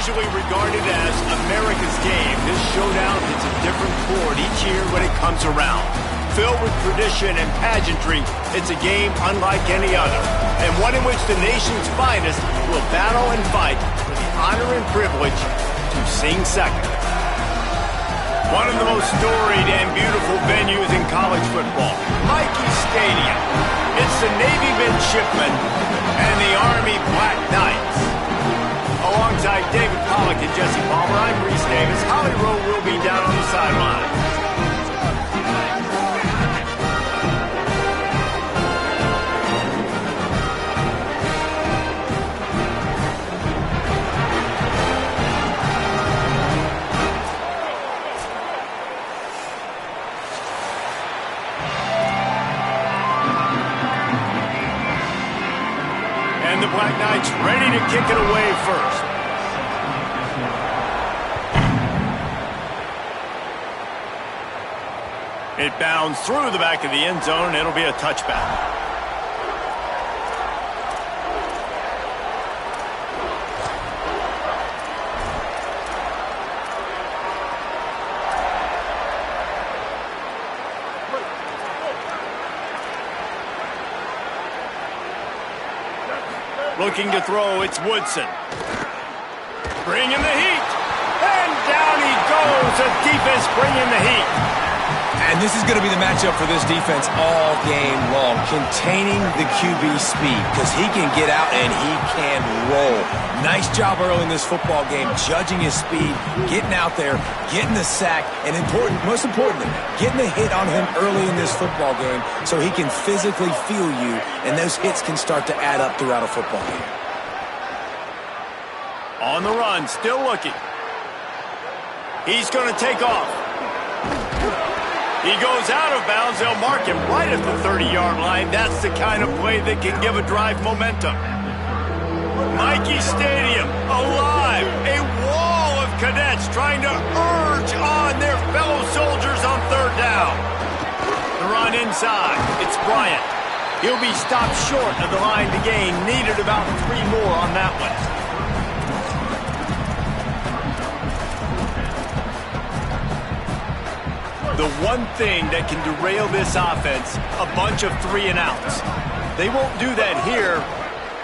usually regarded as America's game, this showdown hits a different chord each year when it comes around. Filled with tradition and pageantry, it's a game unlike any other, and one in which the nation's finest will battle and fight for the honor and privilege to sing second. One of the most storied and beautiful venues in college football, Michie Stadium. It's the Navy Midshipmen and the Army Black Knights. Alongside David Pollack and Jesse Palmer, I'm Reese Davis. Holly Rowe will be down on the sideline. And the Black Knights ready to kick it away first. It bounds through the back of the end zone. It'll be a touchback. Looking to throw, it's Woodson. Bringing the heat. And down he goes. The defense bringing the heat. And this is going to be the matchup for this defense all game long. Containing the QB speed, because he can get out and he can roll. Nice job early in this football game, judging his speed, getting out there, getting the sack, and most importantly, getting the hit on him early in this football game so he can physically feel you, and those hits can start to add up throughout a football game. On the run, still looking. He's going to take off. He goes out of bounds. They'll mark him right at the 30-yard line. That's the kind of play that can give a drive momentum. Michie Stadium alive. A wall of cadets trying to urge on their fellow soldiers on third down. The run inside. It's Bryant. He'll be stopped short of the line to gain. Needed about 3 more on that one. The one thing that can derail this offense, a bunch of 3 and outs. They won't do that here,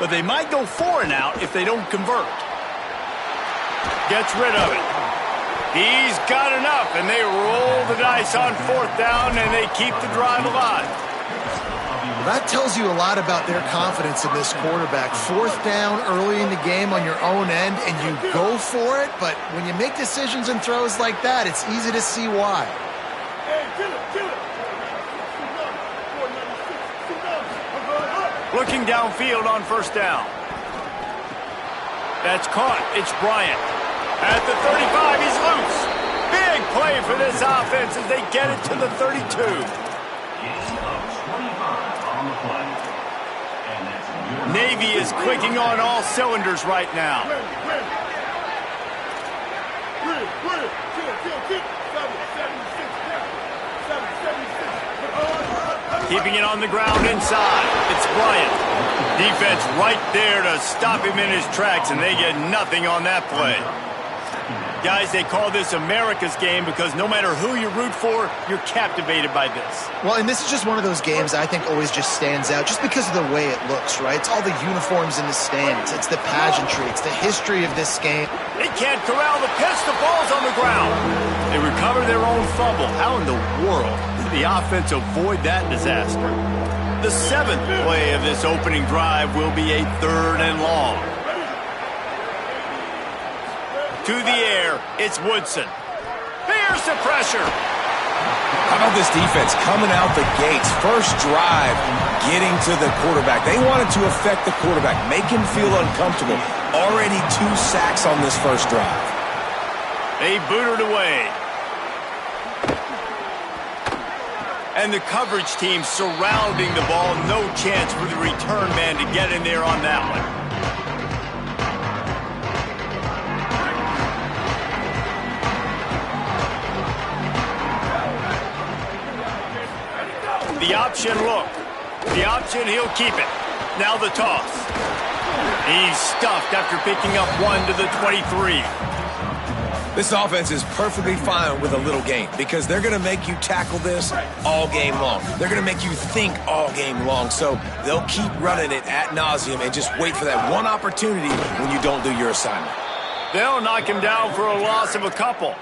but they might go 4 and out if they don't convert. Gets rid of it. He's got enough, and they roll the dice on 4th down, and they keep the drive alive. Well, that tells you a lot about their confidence in this quarterback. 4th down early in the game on your own end, and you go for it, but when you make decisions and throws like that, it's easy to see why. Looking downfield on 1st down. That's caught. It's Bryant. At the 35, he's loose. Big play for this offense as they get it to the 32. Navy is clicking on all cylinders right now. Keeping it on the ground inside. It's Bryant. Defense right there to stop him in his tracks, and they get nothing on that play. Guys, they call this America's game because no matter who you root for, you're captivated by this. Well, and this is just one of those games I think always just stands out just because of the way it looks, right? It's all the uniforms in the stands. It's the pageantry. It's the history of this game. They can't corral the pitch. The ball's on the ground. They recover their own fumble. How in the world did the offense avoid that disaster? The 7th play of this opening drive will be a 3rd and long. To the air, it's Woodson. Here's the pressure. How about this defense coming out the gates? First drive, getting to the quarterback. They wanted to affect the quarterback, make him feel uncomfortable. Already 2 sacks on this first drive. They booted away. And the coverage team surrounding the ball. No chance for the return man to get in there on that one. The option look. The option, he'll keep it. Now the toss. He's stuffed after picking up 1 to the 23. This offense is perfectly fine with a little game because they're going to make you tackle this all game long. They're going to make you think all game long. So they'll keep running it ad nauseum and just wait for that one opportunity when you don't do your assignment. They'll knock him down for a loss of a couple.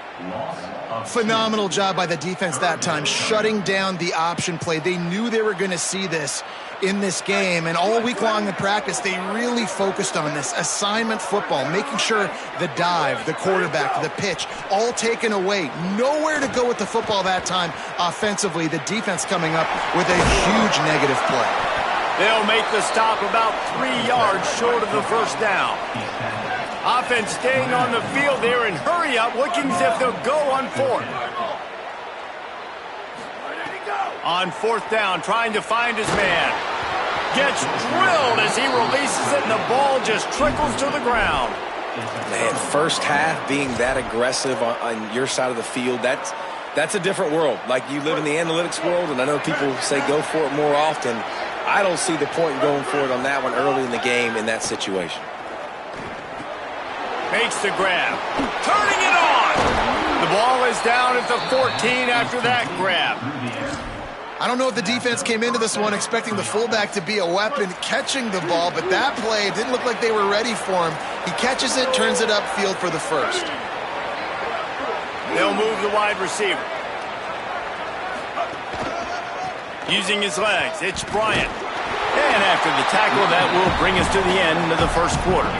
Phenomenal job by the defense that time, shutting down the option play. They knew they were going to see this in this game, and all week long in practice, they really focused on this assignment football, making sure the dive, the quarterback, the pitch, all taken away. Nowhere to go with the football that time offensively. The defense coming up with a huge negative play. They'll make the stop about 3 yards short of the first down. Offense staying on the field there and hurry up, looking as if they'll go on fourth. On fourth down, trying to find his man. Gets drilled as he releases it, and the ball just trickles to the ground. Man, first half being that aggressive on your side of the field, that's a different world. Like, you live in the analytics world, and I know people say go for it more often. I don't see the point in going for it on that one early in the game in that situation. Makes the grab. Turning it on! The ball is down at the 14 after that grab. I don't know if the defense came into this one expecting the fullback to be a weapon catching the ball, but that play didn't look like they were ready for him. He catches it, turns it upfield for the first. They'll move the wide receiver. Using his legs, it's Bryant. And after the tackle, that will bring us to the end of the first quarter.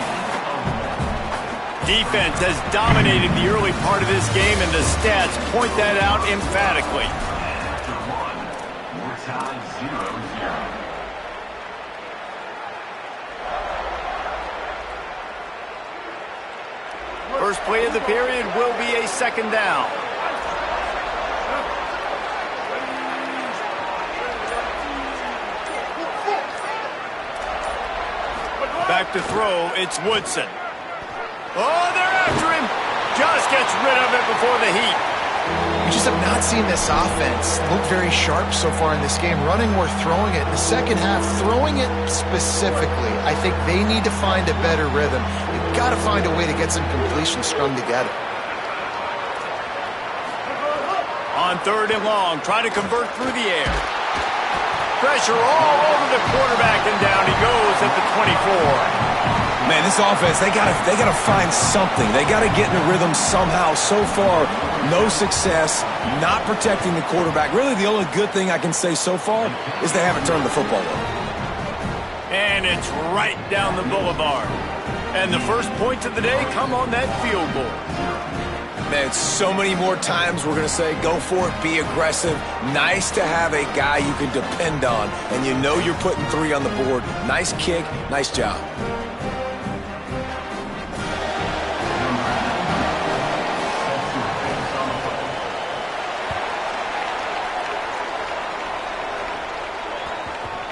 Defense has dominated the early part of this game, and the stats point that out emphatically. First play of the period will be a second down. Back to throw, it's Woodson. Oh, they're after him. Just gets rid of it before the heat. We just have not seen this offense look very sharp so far in this game, running or throwing it. In the second half, throwing it specifically, I think they need to find a better rhythm. You've got to find a way to get some completions strung together. On third and long, trying to convert through the air. Pressure all over the quarterback, and down he goes at the 24. Man, this offense, they gotta find something. They gotta get in a rhythm somehow. So far, no success, not protecting the quarterback. Really, the only good thing I can say so far is they haven't turned the football over. And it's right down the boulevard. And the first points of the day come on that field goal. Man, so many more times we're going to say, go for it, be aggressive. Nice to have a guy you can depend on, and you know you're putting 3 on the board. Nice kick, nice job.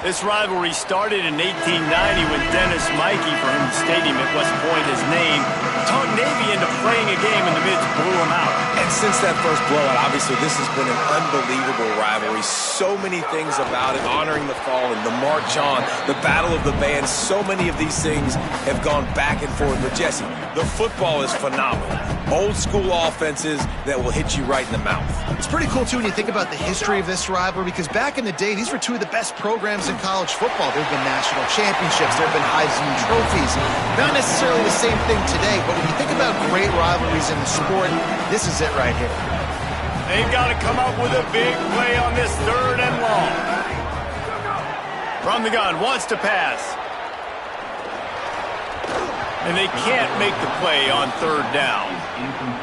This rivalry started in 1890 when Dennis Mikey, for whom the stadium at West Point is named, talked Navy into playing a game, and the Mids blew him out. And since that first blowout, obviously, this has been an unbelievable rivalry. So many things about it, honoring the fallen, the march on, the battle of the bands. So many of these things have gone back and forth. But, Jesse, the football is phenomenal. Old school offenses that will hit you right in the mouth. It's pretty cool, too, when you think about the history of this rivalry, because back in the day, these were 2 of the best programs in college football. There have been national championships. There have been Heisman trophies. Not necessarily the same thing today, but when you think about great rivalries in the sport, this is it right here. They've got to come up with a big play on this third and long. From the gun, wants to pass. And they can't make the play on third down.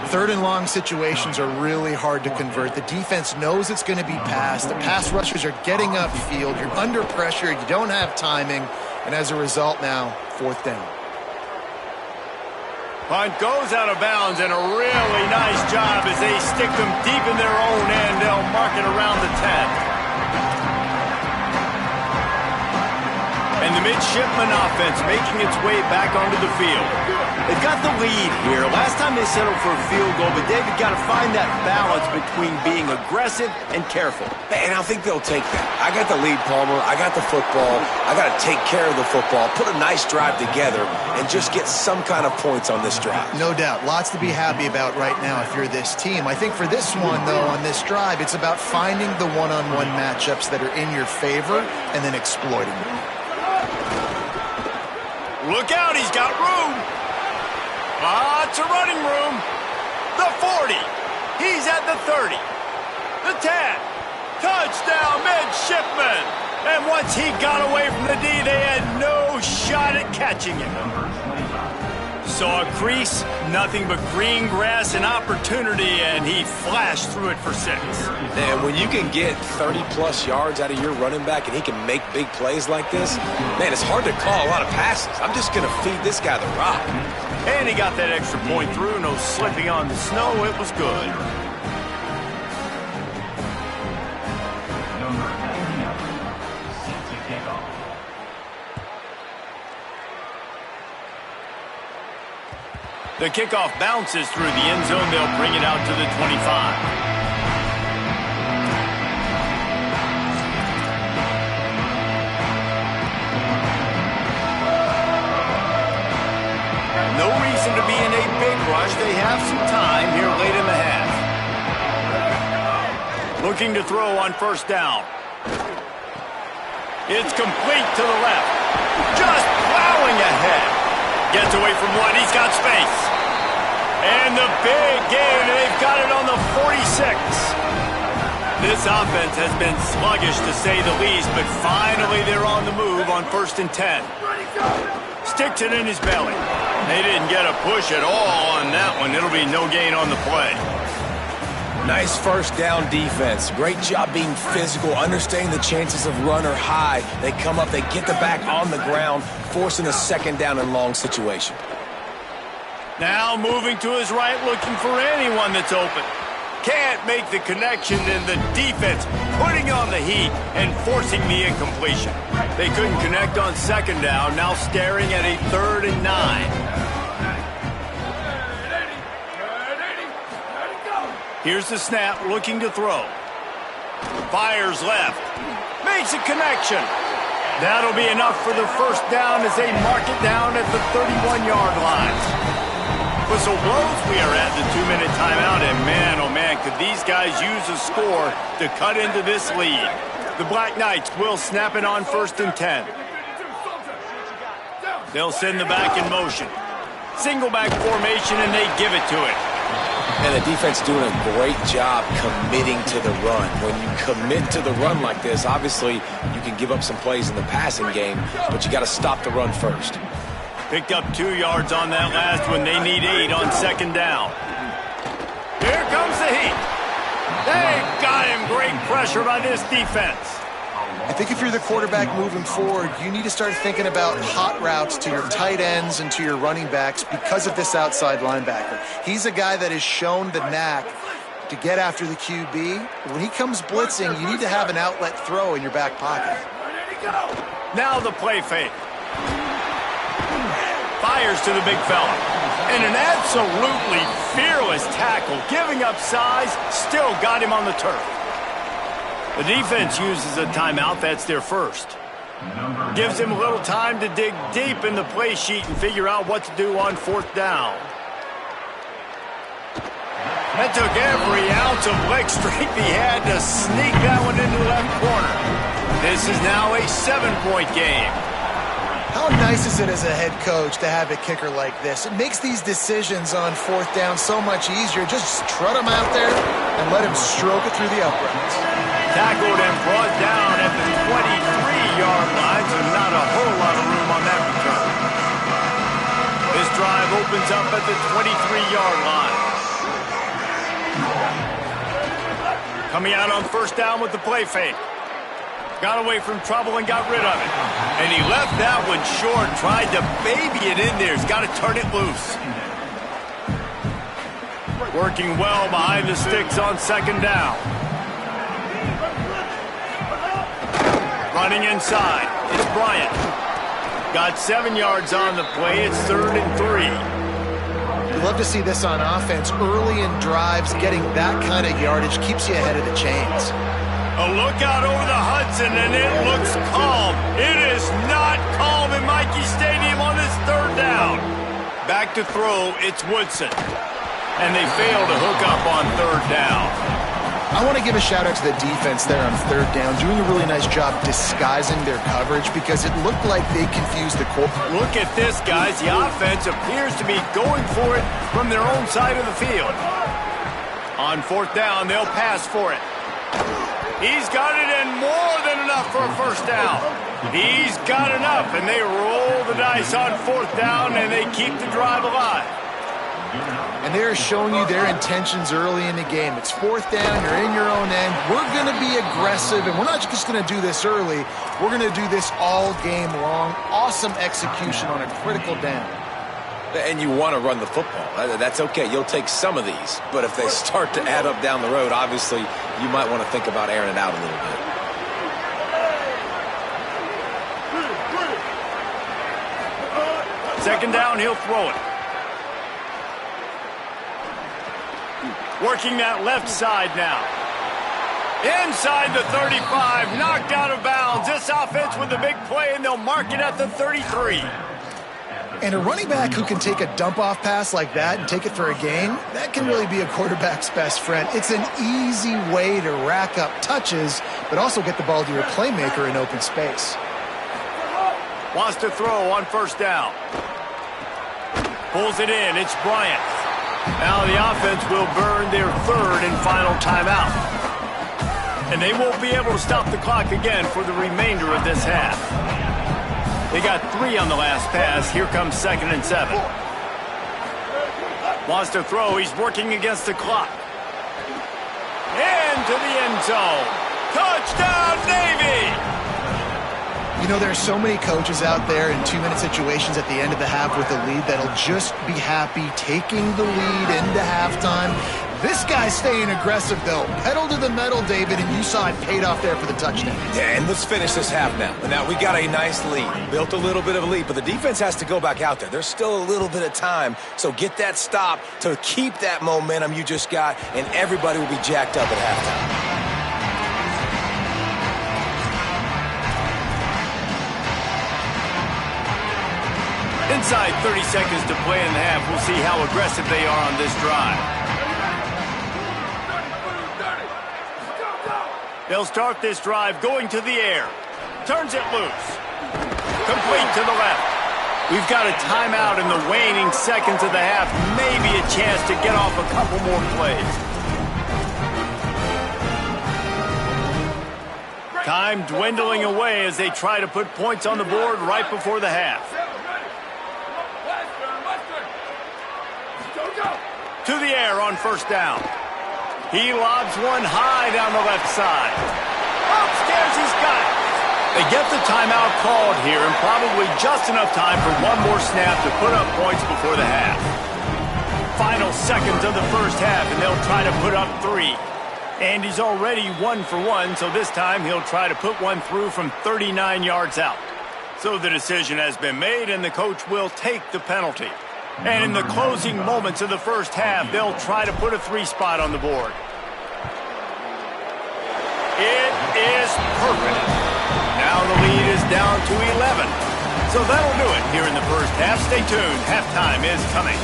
Third and long situations are really hard to convert. The defense knows it's going to be passed. The pass rushers are getting upfield. You're under pressure. You don't have timing. And as a result now, fourth down. Punt goes out of bounds, and a really nice job as they stick them deep in their own end. They'll mark it around the 10. And the midshipman offense making its way back onto the field. They've got the lead here. Last time they settled for a field goal, but David got to find that balance between being aggressive and careful. And I think they'll take that. I got the lead, Palmer. I got the football. I got to take care of the football, put a nice drive together, and just get some kind of points on this drive. No doubt. Lots to be happy about right now if you're this team. I think for this one, though, on this drive, it's about finding the one-on-one matchups that are in your favor and then exploiting them. Look out, he's got room. Lots of running room. The 40. He's at the 30. The 10. Touchdown, midshipman. And once he got away from the D, they had no shot at catching him. Saw a crease, nothing but green grass and opportunity, and he flashed through it for 6. And when you can get 30-plus yards out of your running back and he can make big plays like this, man, it's hard to call a lot of passes. I'm just going to feed this guy the rock. And he got that extra point through. No slipping on the snow. It was good. The kickoff bounces through the end zone. They'll bring it out to the 25. No reason to be in a big rush. They have some time here late in the half. Looking to throw on first down. It's complete to the left. Just plowing ahead. Gets away from one. He's got space. And the big gain. They've got it on the 46. This offense has been sluggish to say the least, but finally they're on the move on 1st and 10. Sticks it in his belly. They didn't get a push at all on that one. It'll be no gain on the play. Nice first down defense. Great job being physical, understanding the chances of run are high. They come up, they get the back on the ground, forcing a second down and long situation. Now moving to his right, looking for anyone that's open. Can't make the connection, and the defense putting on the heat and forcing the incompletion. They couldn't connect on second down, now staring at a 3rd and 9. Here's the snap, looking to throw. Fires left. Makes a connection. That'll be enough for the first down as they mark it down at the 31-yard line. Whistle blows. We are at the 2-minute timeout, and man, oh man, could these guys use a score to cut into this lead. The Black Knights will snap it on 1st and 10. They'll send the back in motion. Single back formation, and they give it to it. And the defense doing a great job committing to the run. When you commit to the run like this, obviously you can give up some plays in the passing game, but you got to stop the run first. Picked up 2 yards on that last one. They need 8 on second down. Here comes the heat. They got him. Great pressure by this defense. I think if you're the quarterback moving forward, you need to start thinking about hot routes to your tight ends and to your running backs because of this outside linebacker. He's a guy that has shown the knack to get after the QB. When he comes blitzing, you need to have an outlet throw in your back pocket. Now the play fake. Fires to the big fella. And an absolutely fearless tackle, giving up size, still got him on the turf. The defense uses a timeout. That's their first. Gives him a little time to dig deep in the play sheet and figure out what to do on 4th down. That took every ounce of leg strength he had to sneak that one into the left corner. This is now a 7-point game. How nice is it as a head coach to have a kicker like this? It makes these decisions on 4th down so much easier. Just trot him out there and let him stroke it through the uprights. Tackled and brought down at the 23-yard line, so not a whole lot of room on that return. This drive opens up at the 23-yard line. Coming out on 1st down with the play fake. Got away from trouble and got rid of it. And he left that one short, tried to baby it in there. He's got to turn it loose. Working well behind the sticks on 2nd down. Running inside. It's Bryant. Got 7 yards on the play. It's 3rd and 3. You love to see this on offense. Early in drives, getting that kind of yardage keeps you ahead of the chains. A look out over the Hudson, and it looks calm. It is not calm in Michie Stadium on this 3rd down. Back to throw, it's Woodson. And they fail to hook up on 3rd down. I want to give a shout-out to the defense there on 3rd down, doing a really nice job disguising their coverage because it looked like they confused the quarterback. Look at this, guys. The offense appears to be going for it from their own side of the field. On 4th down, they'll pass for it. He's got it and more than enough for a 1st down. He's got enough, and they roll the dice on 4th down, and they keep the drive alive. And they're showing you their intentions early in the game. It's 4th down, you're in your own end. We're going to be aggressive, and we're not just going to do this early. We're going to do this all game long. Awesome execution on a critical down. And you want to run the football. That's okay. You'll take some of these. But if they start to add up down the road, obviously, you might want to think about airing it out a little bit. Second down, he'll throw it. Working that left side now. Inside the 35, knocked out of bounds. This offense with a big play, and they'll mark it at the 33. And a running back who can take a dump-off pass like that and take it for a gain, that can really be a quarterback's best friend. It's an easy way to rack up touches, but also get the ball to your playmaker in open space. Wants to throw on 1st down. Pulls it in. It's Bryant. Now the offense will burn their 3rd and final timeout. And they won't be able to stop the clock again for the remainder of this half. They got 3 on the last pass. Here comes 2nd and 7. Wants to throw. He's working against the clock. Into the end zone. Touchdown, Navy! You know, there's so many coaches out there in 2-minute situations at the end of the half with a lead that'll just be happy taking the lead into halftime. This guy's staying aggressive, though. Pedal to the metal, David, and you saw it paid off there for the touchdown. Yeah, and let's finish this half now. Now, we got a nice lead. Built a little bit of a lead, but the defense has to go back out there. There's still a little bit of time, so get that stop to keep that momentum you just got, and everybody will be jacked up at halftime. Inside 30 seconds to play in the half. We'll see how aggressive they are on this drive. They'll start this drive going to the air. Turns it loose. Complete to the left. We've got a timeout in the waning seconds of the half. Maybe a chance to get off a couple more plays. Time dwindling away as they try to put points on the board right before the half. To the air on 1st down. He lobs one high down the left side. Upstairs he's got it. They get the timeout called here, and probably just enough time for one more snap to put up points before the half. Final seconds of the 1st half, and they'll try to put up 3. And he's already 1 for 1, so this time he'll try to put one through from 39 yards out. So the decision has been made, and the coach will take the penalty. And in the closing moments of the 1st half, they'll try to put a 3 spot on the board. It is perfect. Now the lead is down to 11. So that'll do it here in the 1st half. Stay tuned. Halftime is coming.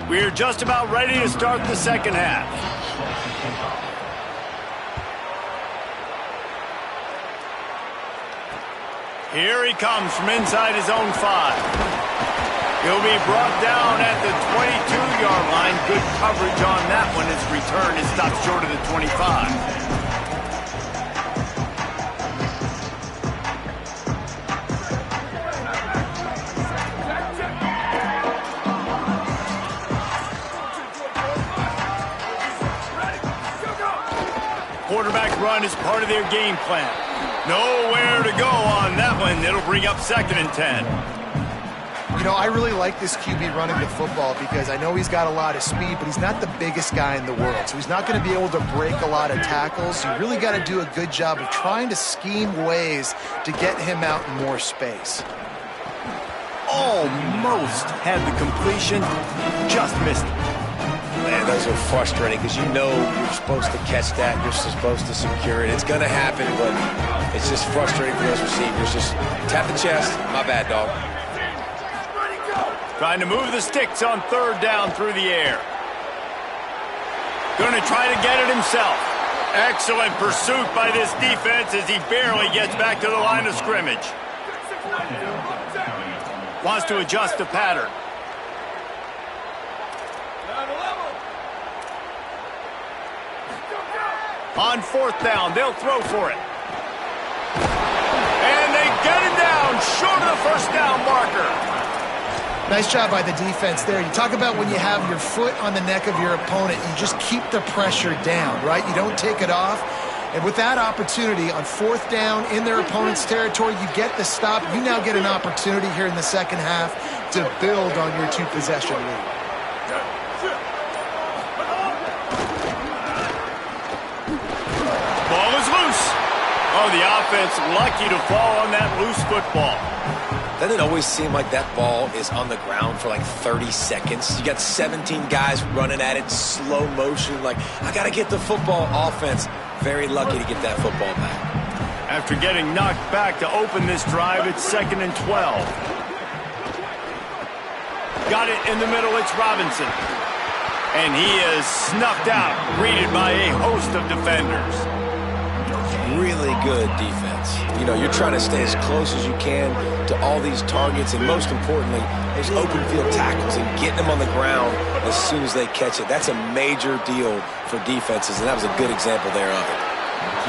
We're just about ready to start the 2nd half. Here he comes from inside his own 5. He'll be brought down at the 22-yard line. Good coverage on that one. His return is stopped short of the 25. Quarterback run is part of their game plan. Nowhere to go on that one. It'll bring up 2nd and 10. You know, I really like this QB running the football because I know he's got a lot of speed, but he's not the biggest guy in the world. So he's not going to be able to break a lot of tackles. You really got to do a good job of trying to scheme ways to get him out in more space. Almost had the completion, just missed it. Man, those are frustrating because you know you're supposed to catch that. You're supposed to secure it. It's going to happen, but it's just frustrating for those receivers. Just tap the chest. My bad, dog. Trying to move the sticks on third down through the air. Going to try to get it himself. Excellent pursuit by this defense as he barely gets back to the line of scrimmage. Wants to adjust the pattern. On fourth down, they'll throw for it. And they get it down short of the first down marker. Nice job by the defense there. You talk about when you have your foot on the neck of your opponent, you just keep the pressure down, right? You don't take it off. And with that opportunity on fourth down in their opponent's territory, you get the stop. You now get an opportunity here in the second half to build on your two-possession lead. Ball is loose. Oh, the offense lucky to fall on that loose football. Doesn't it always seem like that ball is on the ground for like 30 seconds? You got 17 guys running at it, slow motion, like, I got to get the football. Offense, very lucky to get that football back. After getting knocked back to open this drive, it's 2nd and 12. Got it in the middle, it's Robinson. And he is snuffed out, greeted by a host of defenders. Really good defense. You know, you're trying to stay as close as you can to all these targets, and most importantly, those open field tackles and getting them on the ground as soon as they catch it. That's a major deal for defenses, and that was a good example there of it.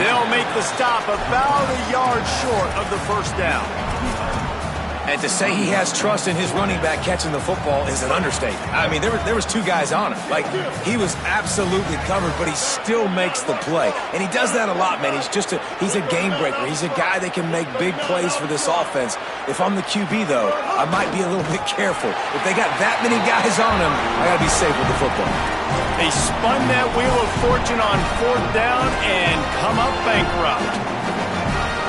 They'll make the stop about a yard short of the first down. And to say he has trust in his running back catching the football is an understatement. I mean, there was two guys on him. Like, he was absolutely covered, but he still makes the play. And he does that a lot, man. He's a game breaker. He's a guy that can make big plays for this offense. If I'm the QB, though, I might be a little bit careful. If they got that many guys on him, I got to be safe with the football. They spun that wheel of fortune on fourth down and come up bankrupt.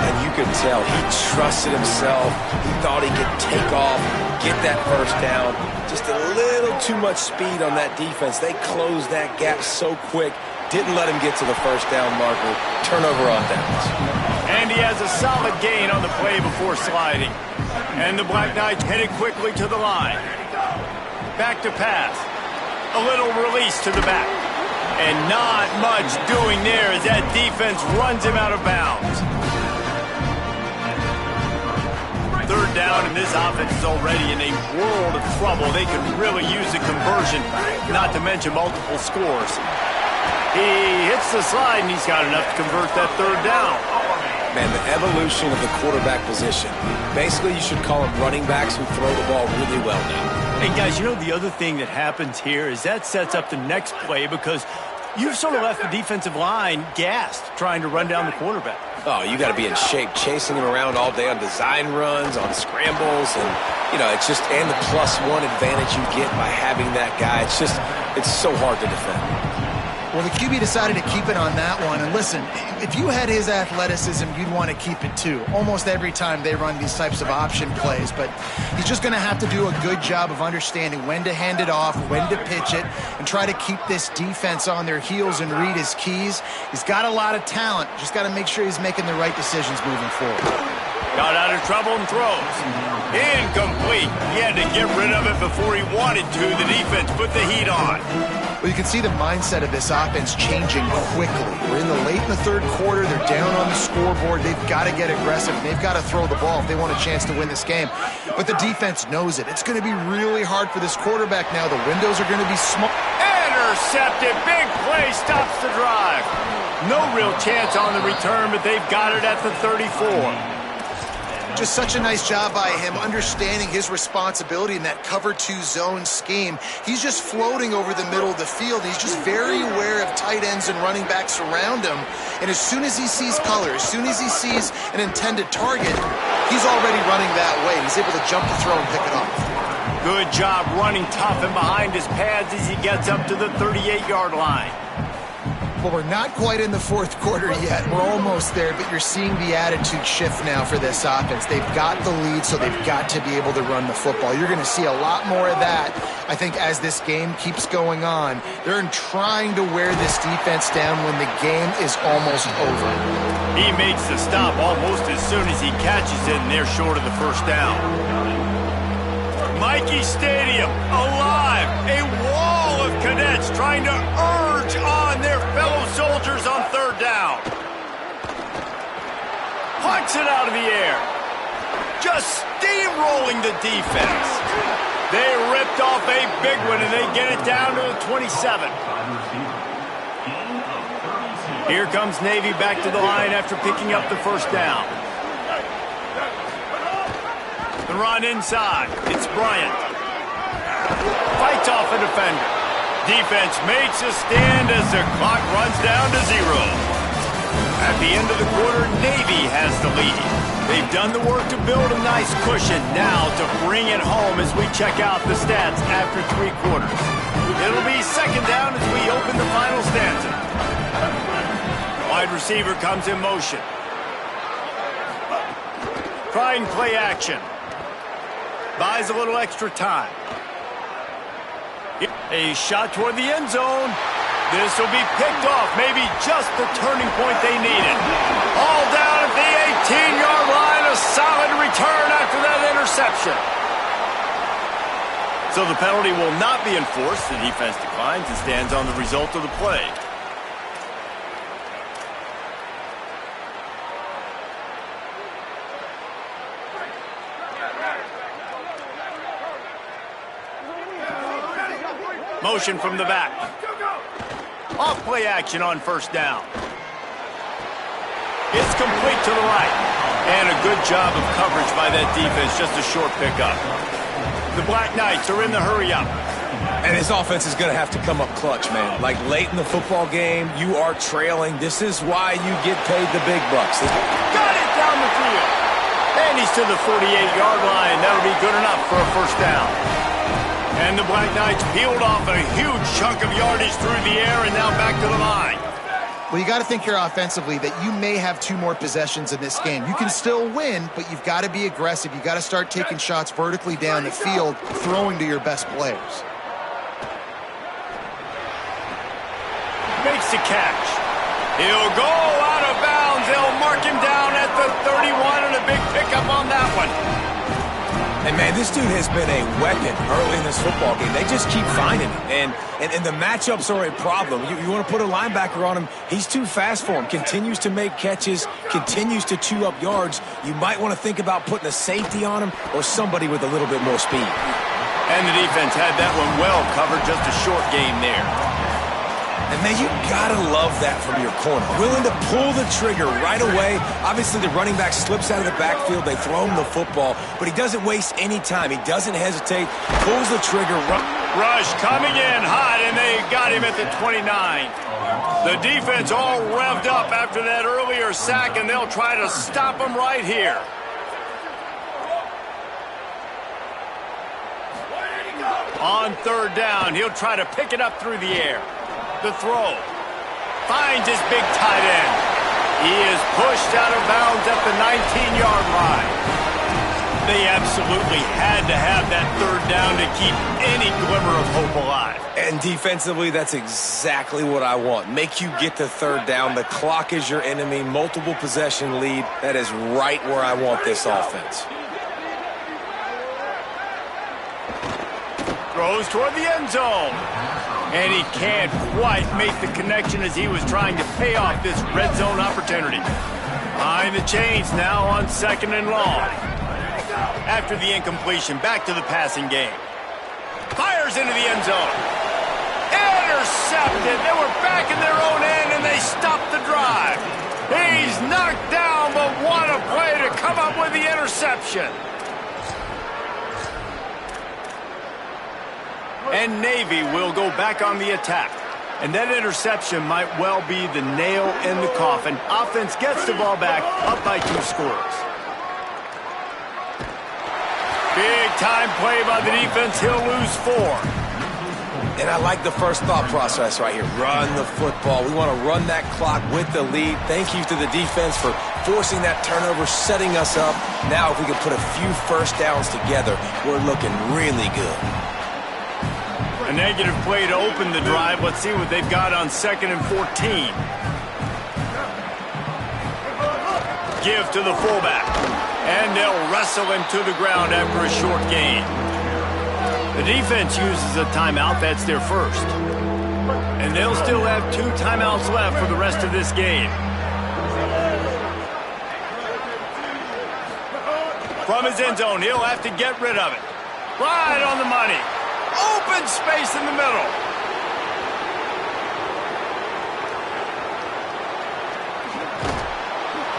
And you could tell he trusted himself. He thought he could take off, get that first down. Just a little too much speed on that defense. They closed that gap so quick. Didn't let him get to the first down marker. Turnover on downs. And he has a solid gain on the play before sliding. And the Black Knights headed quickly to the line. Back to pass. A little release to the back. And not much doing there as that defense runs him out of bounds. Third down, and this offense is already in a world of trouble. They could really use a conversion, not to mention multiple scores. He hits the slide, and he's got enough to convert that third down. Man, the evolution of the quarterback position. Basically, you should call them running backs who throw the ball really well now. Hey, guys, you know the other thing that happens here is that sets up the next play because you've sort of left the defensive line gassed trying to run down the quarterback. Oh, you got to be in shape, chasing him around all day on design runs, on scrambles, and, you know, it's just, and the +1 advantage you get by having that guy. It's so hard to defend. Well, the QB decided to keep it on that one. And listen, if you had his athleticism, you'd want to keep it too. Almost every time they run these types of option plays. But he's just going to have to do a good job of understanding when to hand it off, when to pitch it, and try to keep this defense on their heels and read his keys. He's got a lot of talent. Just got to make sure he's making the right decisions moving forward. Got out of trouble and throws. Incomplete. He had to get rid of it before he wanted to. The defense put the heat on. Well, you can see the mindset of this offense changing quickly. We're late in the third quarter. They're down on the scoreboard. They've got to get aggressive. They've got to throw the ball if they want a chance to win this game. But the defense knows it. It's going to be really hard for this quarterback now. The windows are going to be small. Intercepted. Big play stops the drive. No real chance on the return, but they've got it at the 34. Just such a nice job by him understanding his responsibility in that cover 2 zone scheme. He's just floating over the middle of the field. He's just very aware of tight ends and running backs around him. And as soon as he sees color, as soon as he sees an intended target, he's already running that way. He's able to jump the throw and pick it off. Good job running tough and behind his pads as he gets up to the 38-yard line. Well, we're not quite in the fourth quarter yet. We're almost there, but you're seeing the attitude shift now for this offense. They've got the lead, so they've got to be able to run the football. You're going to see a lot more of that, I think, as this game keeps going on. They're trying to wear this defense down when the game is almost over. He makes the stop almost as soon as he catches it, and they're short of the first down. Michie Stadium, alive. A wall of cadets trying to urge on their fellow soldiers on third down. Punts it out of the air. Just steamrolling the defense. They ripped off a big one, and they get it down to the 27. Here comes Navy back to the line after picking up the first down. The run inside. It's Bryant. Fights off a defender. Defense makes a stand as the clock runs down to 0. At the end of the quarter, Navy has the lead. They've done the work to build a nice cushion. Now to bring it home as we check out the stats after 3 quarters. It'll be second down as we open the final stanza. Wide receiver comes in motion. Trying play action. Buys a little extra time. A shot toward the end zone. This will be picked off. Maybe just the turning point they needed. All down at the 18-yard line. A solid return after that interception. So the penalty will not be enforced. The defense declines and stands on the result of the play. Motion from the back. Off play action on first down. It's complete to the right. And a good job of coverage by that defense. Just a short pickup. The Black Knights are in the hurry-up. And his offense is going to have to come up clutch, man. Like late in the football game, you are trailing. This is why you get paid the big bucks. Got it down the field. And he's to the 48-yard line. That'll be good enough for a first down. And the Black Knights peeled off a huge chunk of yardage through the air and now back to the line. Well, you got to think here offensively that you may have 2 more possessions in this game. You can still win, but you've got to be aggressive. You got to start taking shots vertically down the field, throwing to your best players. Makes the catch. He'll go out of bounds. They'll mark him down at the 31 and a big pickup on that one. And, man, this dude has been a weapon early in this football game. They just keep finding him. And the matchups are a problem. You want to put a linebacker on him, he's too fast for him. Continues to make catches, continues to chew up yards. You might want to think about putting a safety on him or somebody with a little bit more speed. And the defense had that one well covered. Just a short game there. And, man, you got to love that from your corner. Willing to pull the trigger right away. Obviously, the running back slips out of the backfield. They throw him the football, but he doesn't waste any time. He doesn't hesitate, pulls the trigger. Rush coming in hot, and they got him at the 29. The defense all revved up after that earlier sack, and they'll try to stop him right here. On third down, he'll try to pick it up through the air. The throw. Finds his big tight end. He is pushed out of bounds at the 19-yard line. They absolutely had to have that third down to keep any glimmer of hope alive. And defensively, that's exactly what I want. Make you get the third down. The clock is your enemy. Multiple possession lead. That is right where I want this offense. Throws toward the end zone. And he can't quite make the connection as he was trying to pay off this red zone opportunity. Behind the chains now on second and long. After the incompletion, back to the passing game. Fires into the end zone. Intercepted. They were back in their own end, and they stopped the drive. He's knocked down, but what a play to come up with the interception. And Navy will go back on the attack. And that interception might well be the nail in the coffin. Offense gets the ball back, up by 2 scores. Big-time play by the defense. He'll lose 4. And I like the first thought process right here. Run the football. We want to run that clock with the lead. Thank you to the defense for forcing that turnover, setting us up. Now, if we can put a few first downs together, we're looking really good. A negative play to open the drive. Let's see what they've got on 2nd and 14. Give to the fullback. And they'll wrestle him to the ground after a short gain. The defense uses a timeout. That's their first. And they'll still have 2 timeouts left for the rest of this game. From his end zone, he'll have to get rid of it. Right on the money. Open space in the middle.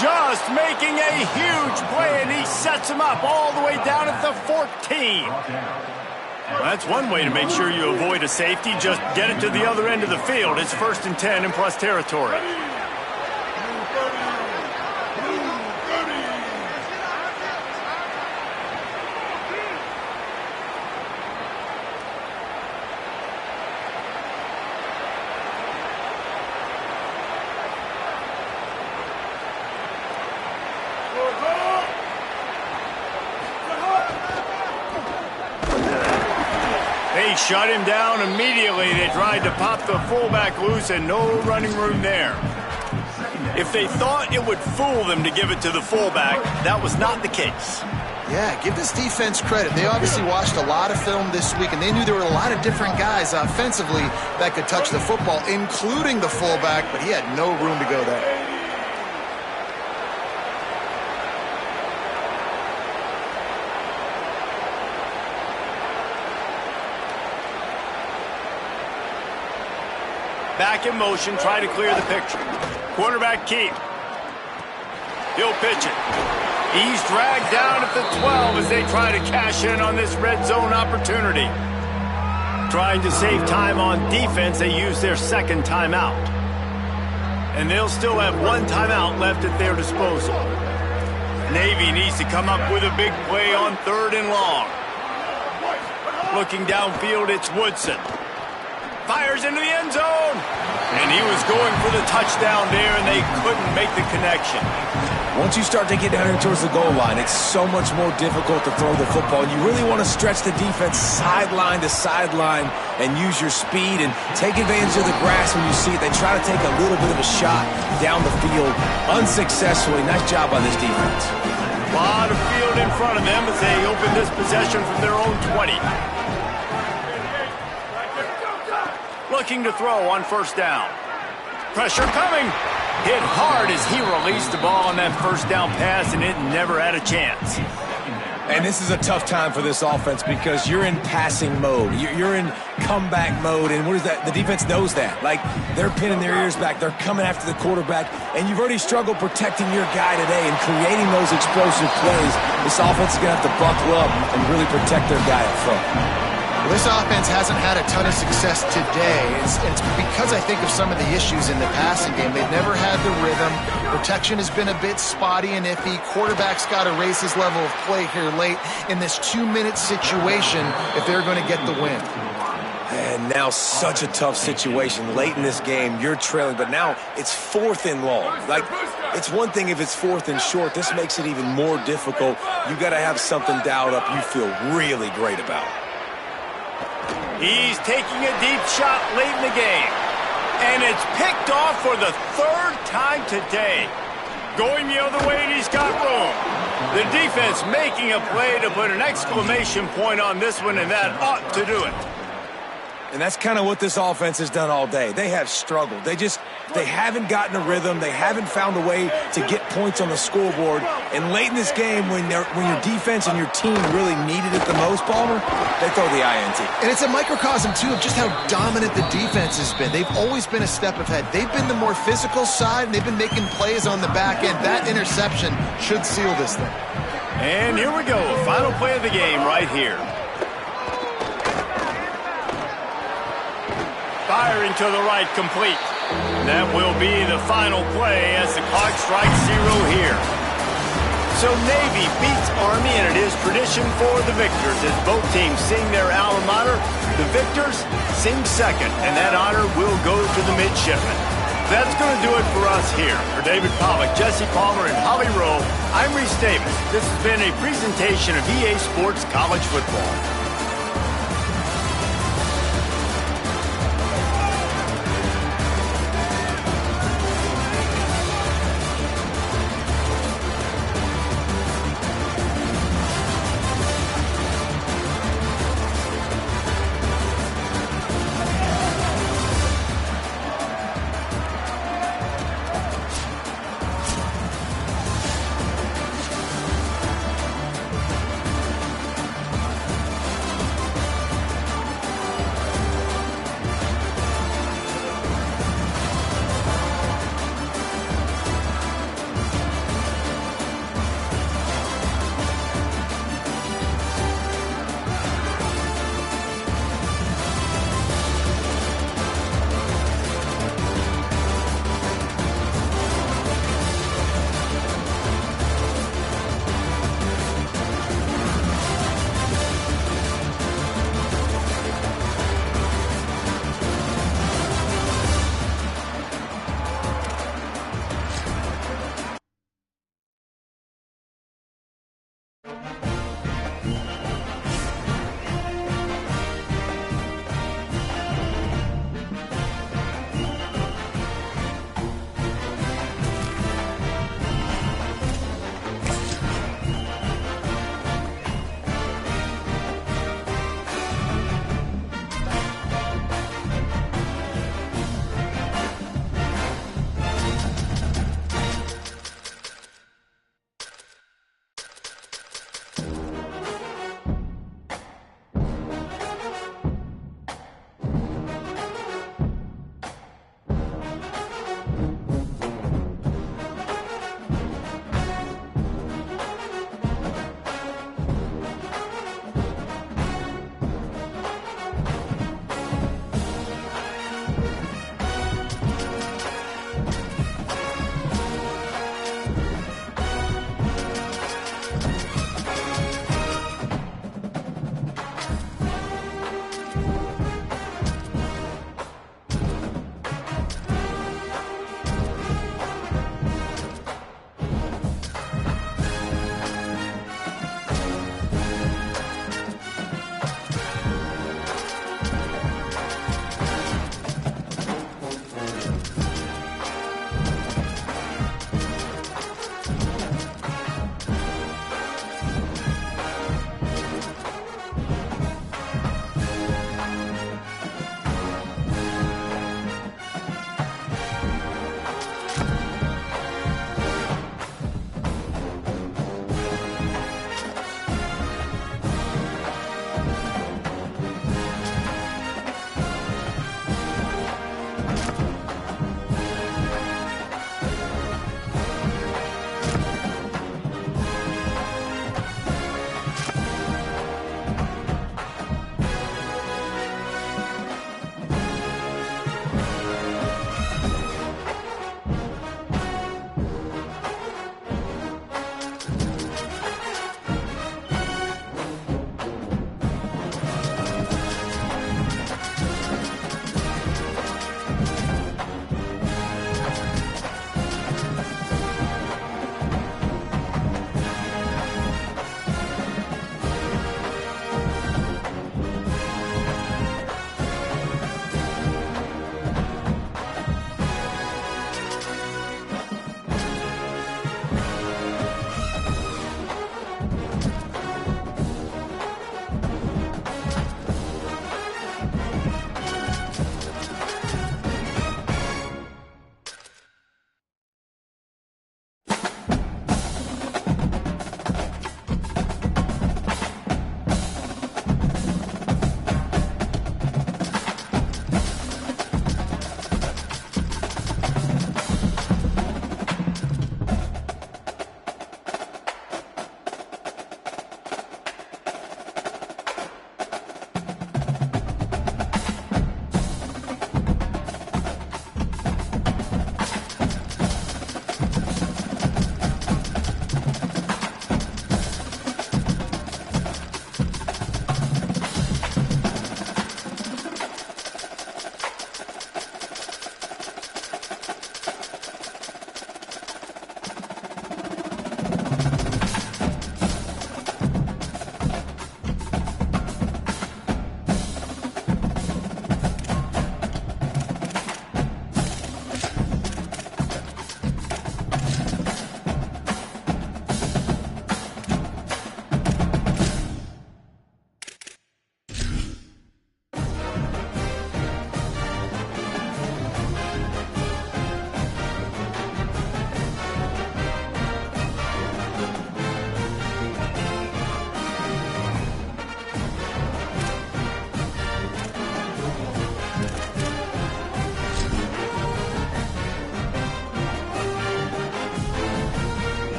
Just making a huge play, and he sets him up all the way down at the 14. Well, that's one way to make sure you avoid a safety. Just get it to the other end of the field. It's 1st and 10 in plus territory. They shut him down immediately. They tried to pop the fullback loose and no running room there. If they thought it would fool them to give it to the fullback, that was not the case. Yeah, give this defense credit. They obviously watched a lot of film this week, and they knew there were a lot of different guys offensively that could touch the football, including the fullback, but he had no room to go there. Back in motion, try to clear the picture. Quarterback keep. He'll pitch it. He's dragged down at the 12 as they try to cash in on this red zone opportunity. Trying to save time on defense, they use their 2nd timeout. And they'll still have 1 timeout left at their disposal. Navy needs to come up with a big play on 3rd and long. Looking downfield, it's Woodson. Fires into the end zone. And he was going for the touchdown there, and they couldn't make the connection. Once you start to get down here towards the goal line, it's so much more difficult to throw the football. You really want to stretch the defense sideline to sideline and use your speed and take advantage of the grass when you see it. They try to take a little bit of a shot down the field unsuccessfully. Nice job by this defense. A lot of field in front of them as they open this possession from their own 20. Looking to throw on 1st down. Pressure coming. Hit hard as he released the ball on that 1st down pass, and it never had a chance. And this is a tough time for this offense because you're in passing mode. You're in comeback mode, and what is that? The defense knows that. Like, they're pinning their ears back. They're coming after the quarterback, and you've already struggled protecting your guy today and creating those explosive plays. This offense is going to have to buckle up and really protect their guy up front. Well, this offense hasn't had a ton of success today. It's because I think of some of the issues in the passing game. They've never had the rhythm. Protection has been a bit spotty and iffy. Quarterback's got to raise his level of play here late in this 2-minute situation if they're going to get the win. And now such a tough situation. Late in this game, you're trailing, but now it's 4th and long. Like, it's one thing if it's 4th and short. This makes it even more difficult. You got to have something dialed up you feel really great about. He's taking a deep shot late in the game. And it's picked off for the 3rd time today. Going the other way, and he's got room. The defense making a play to put an exclamation point on this one, and that ought to do it. And that's kind of what this offense has done all day. They have struggled. They haven't gotten a rhythm. They haven't found a way to get points on the scoreboard. And late in this game, when your defense and your team really needed it the most, Palmer, they throw the INT. And it's a microcosm, too, of just how dominant the defense has been. They've always been a step ahead. They've been the more physical side, and they've been making plays on the back end. That interception should seal this thing. And here we go. Final play of the game right here. Firing to the right, complete. That will be the final play as the clock strikes 0 here. So Navy beats Army, and it is tradition for the victors as both teams sing their alma mater. The victors sing second, and that honor will go to the midshipmen. That's going to do it for us here. For David Pollack, Jesse Palmer, and Holly Rowe, I'm Reese Davis. This has been a presentation of EA Sports College Football.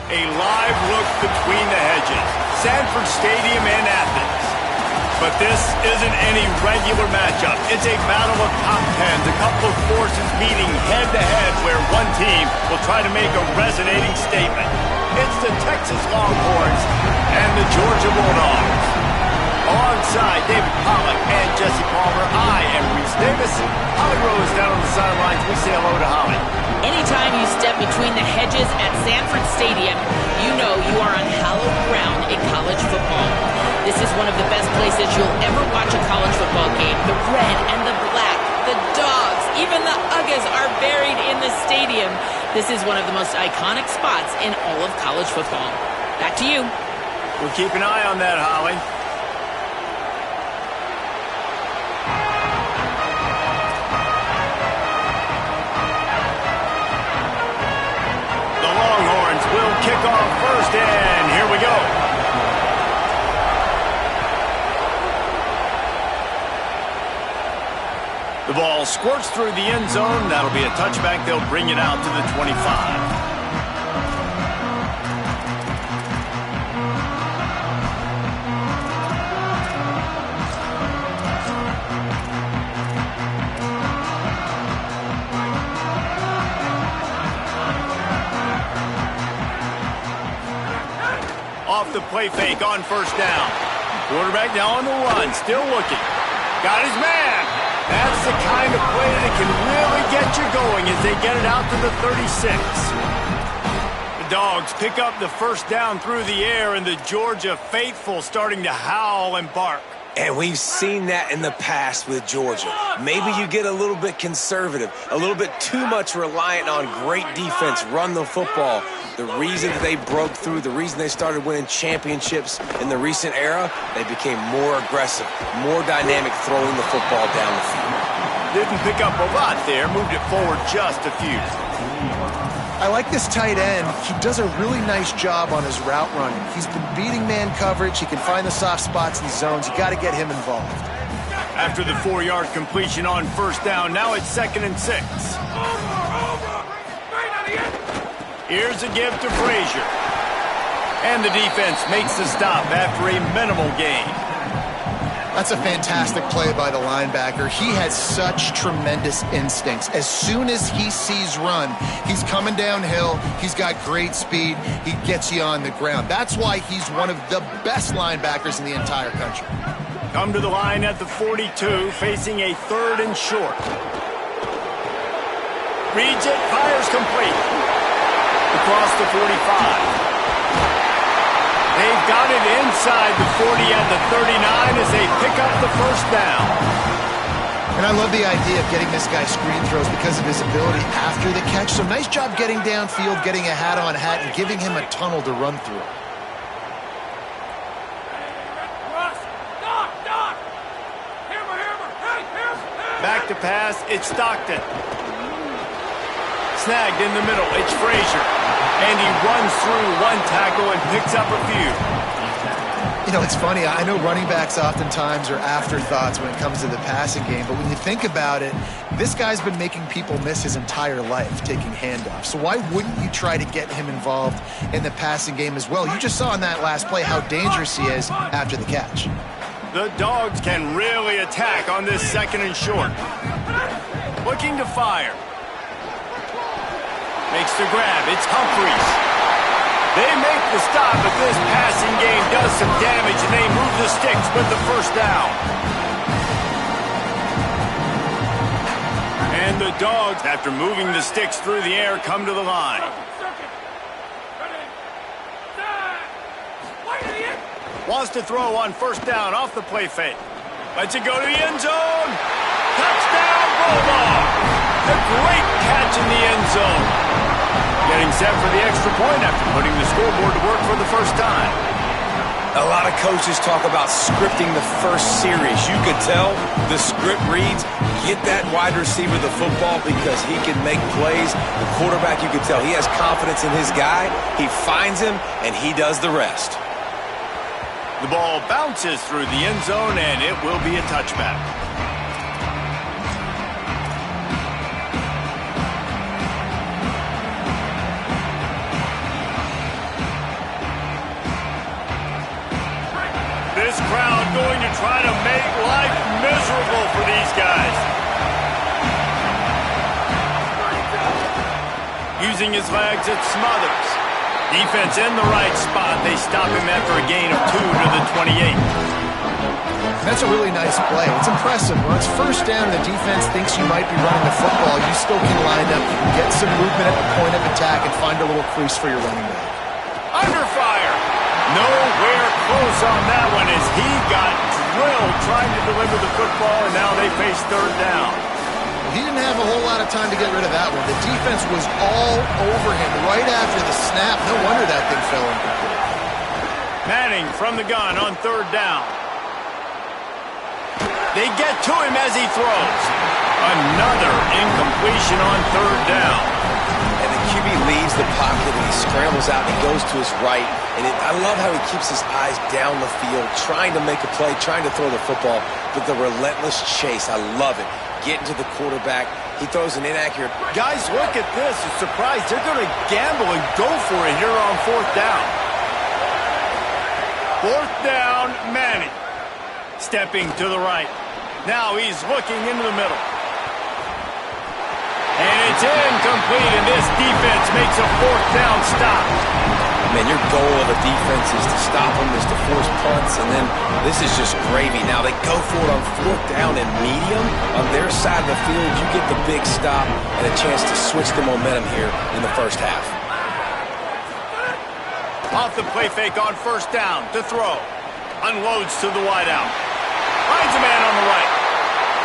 A live look between the hedges. Sanford Stadium and Athens. But this isn't any regular matchup. It's a battle of top tens, a couple of forces meeting head-to-head where one team will try to make a resonating statement. It's the Texas Longhorns and the Georgia Bulldogs. Alongside David Pollack and Jesse Palmer, I am Reese Davis. Holly Rose down on the sidelines. We say hello to Holly. Anytime you step between the hedges at Sanford Stadium, you know you are on hallowed ground in college football. This is one of the best places you'll ever watch a college football game. The red and the black, the dogs, even the Uggas are buried in the stadium. This is one of the most iconic spots in all of college football. Back to you. We'll keep an eye on that, Holly. The Longhorns will kick off first, and here we go. The ball squirts through the end zone. That'll be a touchback. They'll bring it out to the 25. Off the play fake on first down. Quarterback now on the run, still looking. Got his man. That's the kind of play that can really get you going as they get it out to the 36. The Dogs pick up the first down through the air, and the Georgia faithful starting to howl and bark. And we've seen that in the past with Georgia. Maybe you get a little bit conservative, a little bit too much reliant on great defense, run the football. The reason that they broke through, the reason they started winning championships in the recent era, they became more aggressive, more dynamic throwing the football down the field. Didn't pick up a lot there, moved it forward just a few. I like this tight end. He does a really nice job on his route running. He's been beating man coverage. He can find the soft spots in the zones. You got to get him involved. After the 4-yard completion on first down, now it's 2nd and 6. Here's a give to Frazier. And the defense makes the stop after a minimal gain. That's a fantastic play by the linebacker. He has such tremendous instincts. As soon as he sees run, he's coming downhill. He's got great speed. He gets you on the ground. That's why he's one of the best linebackers in the entire country. Come to the line at the 42, facing a 3rd and short. Reads it, fires complete. Across the 45. They've got it inside the 40 and the 39 as they pick up the first down. And I love the idea of getting this guy screen throws because of his ability after the catch. So nice job getting downfield, getting a hat-on hat, and giving him a tunnel to run through. Back to pass, it's Stockton. Snagged in the middle, it's Frazier. And he runs through one tackle and picks up a few. You know, it's funny. I know running backs oftentimes are afterthoughts when it comes to the passing game, but when you think about it, this guy's been making people miss his entire life taking handoffs. So why wouldn't you try to get him involved in the passing game as well? You just saw in that last play how dangerous he is after the catch. The Dogs can really attack on this 2nd and short. Looking to fire. Makes the grab. It's Humphreys. They make the stop, but this passing game does some damage, and they move the sticks with the first down. And the Dogs, after moving the sticks through the air, come to the line. Wants to throw on first down off the play fake. Lets it go to the end zone. Touchdown, Bulldogs! A great catch in the end zone. Getting set for the extra point after putting the scoreboard to work for the first time. A lot of coaches talk about scripting the first series. You could tell the script reads, get that wide receiver the football because he can make plays. The quarterback, you could tell, he has confidence in his guy. He finds him, and he does the rest. The ball bounces through the end zone, and it will be a touchback. trying to make life miserable for these guys. Using his legs, it Smothers. Defense in the right spot. They stop him after a gain of 2 to the 28. That's a really nice play. It's impressive. When it's first down and the defense thinks you might be running the football, you still can line up. You can get some movement at the point of attack and find a little crease for your running back. Under fire. Nowhere close on that one as he got drilled trying to deliver the football, and now they face third down. He didn't have a whole lot of time to get rid of that one. The defense was all over him right after the snap. No wonder that thing fell incomplete. Manning from the gun on third down. They get to him as he throws. Another incompletion on third down. And the QB leaves the pocket and he scrambles out and he goes to his right. And I love how he keeps his eyes down the field, trying to make a play, trying to throw the football, but the relentless chase, I love it. Getting to the quarterback, he throws an inaccurate. Guys, look at this. I'm surprised they're going to gamble and go for it here on fourth down. Fourth down, Manning. Stepping to the right. Now he's looking into the middle. And it's incomplete, and this defense makes a fourth down stop. Man, your goal of a defense is to stop them, is to force punts, and then this is just gravy. Now they go for it on fourth down and medium. On their side of the field, you get the big stop and a chance to switch the momentum here in the first half. Off the play fake on first down to throw. Unloads to the wideout. Finds a man on the right.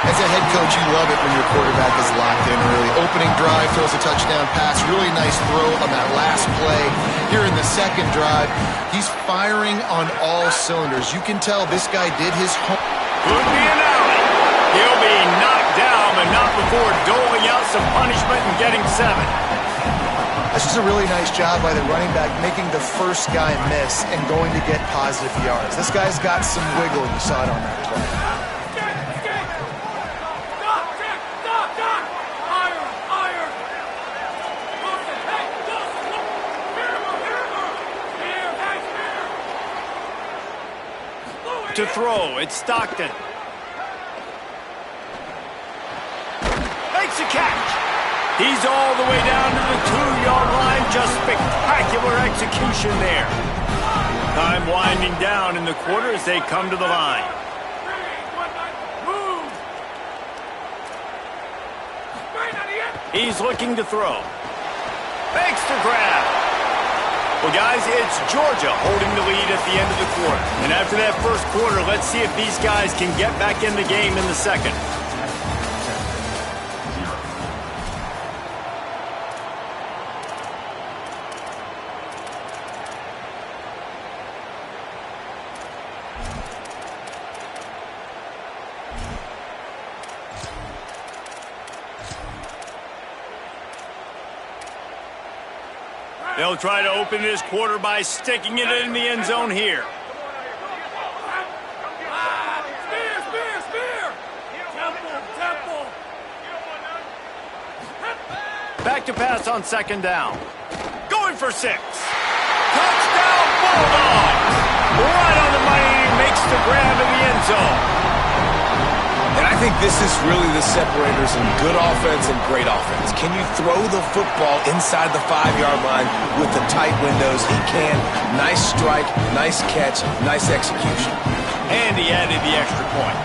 As a head coach, you love it when your quarterback is locked in early. Opening drive, throws a touchdown pass. Really nice throw on that last play. Here in the second drive, he's firing on all cylinders. You can tell this guy did his homework. Could be an alley. He'll be knocked down, but not before doling out some punishment and getting 7. That's just a really nice job by the running back, making the first guy miss and going to get positive yards. This guy's got some wiggle. You saw it on that play. To throw, it's Stockton. Makes a catch. He's all the way down to the 2-yard line. Just spectacular execution there. Time winding down in the quarter as they come to the line. He's looking to throw. Makes the grab. Well, guys, it's Georgia holding the lead at the end of the quarter. And after that first quarter, let's see if these guys can get back in the game in the second. They'll try to open this quarter by sticking it in the end zone here. Back to pass on second down. Going for 6. Touchdown Bulldogs! Right on the money, makes the grab in the end zone. And I think this is really the separators in good offense and great offense. Can you throw the football inside the 5-yard line with the tight windows? He can. Nice strike, nice catch, nice execution. And he added the extra point.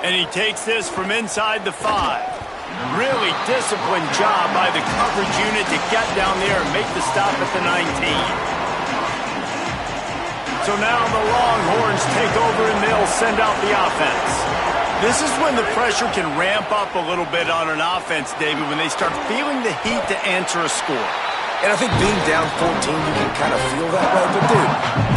And he takes this from inside the 5. Really disciplined job by the coverage unit to get down there and make the stop at the 19. So now the Longhorns take over and they'll send out the offense. This is when the pressure can ramp up a little bit on an offense, David, when they start feeling the heat to answer a score. And I think being down 14, you can kind of feel that way. But, dude,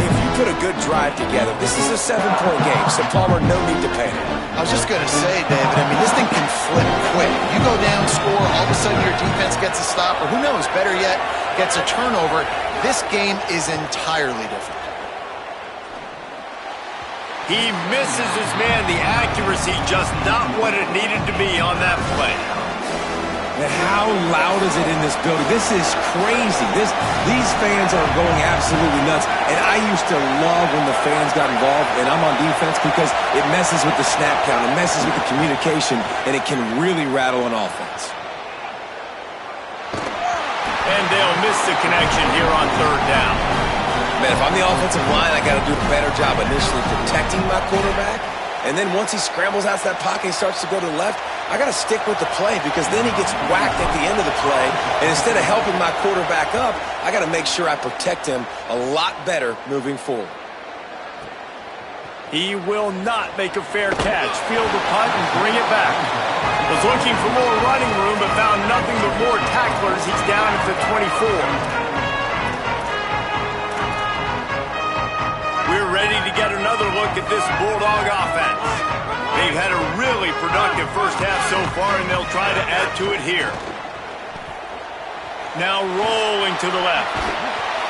if you put a good drive together, this is a 7-point game. So, Palmer, no need to panic. I was just going to say, David, I mean, this thing can flip quick. You go down, score, all of a sudden your defense gets a stop, or who knows, better yet, gets a turnover. This game is entirely different. He misses his man. The accuracy just not what it needed to be on that play. And how How loud is it in this building? This is crazy. These fans are going absolutely nuts. And I used to love when the fans got involved, and I'm on defense, because it messes with the snap count, it messes with the communication, and it can really rattle an offense. And they'll miss the connection here on third down. Man, if I'm the offensive line, I got to do a better job initially protecting my quarterback. And then once he scrambles out of that pocket and starts to go to the left, I got to stick with the play, because then he gets whacked at the end of the play. And instead of helping my quarterback up, I got to make sure I protect him a lot better moving forward. He will not make a fair catch. Field the punt and bring it back. Was looking for more running room, but found nothing but more tacklers. He's down at the 24. We're ready to get another look at this Bulldog offense. They've had a really productive first half so far, and they'll try to add to it here. Now rolling to the left.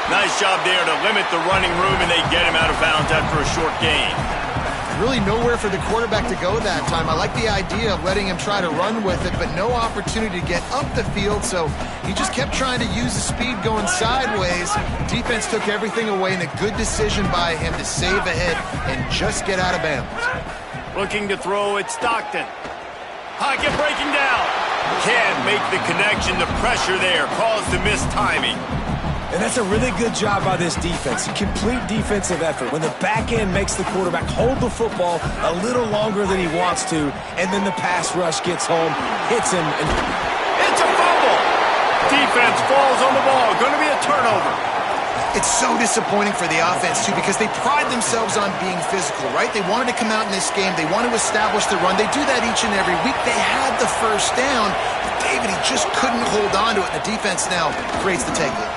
Nice job there to limit the running room, and they get him out of bounds after a short gain. Really nowhere for the quarterback to go that time. I like the idea of letting him try to run with it, but no opportunity to get up the field, so he just kept trying to use the speed going sideways. Defense took everything away, and a good decision by him to save a hit and just get out of bounds. Looking to throw at Stockton. Pocket breaking down. Can't make the connection. The pressure there caused the missed timing. And that's a really good job by this defense. Complete defensive effort. When the back end makes the quarterback hold the football a little longer than he wants to, and then the pass rush gets home, hits him. And it's a fumble. Defense falls on the ball. Going to be a turnover. It's so disappointing for the offense, too, because they pride themselves on being physical, right? They wanted to come out in this game. They want to establish the run. They do that each and every week. They had the first down, but David, he just couldn't hold on to it. The defense now creates the takeaway.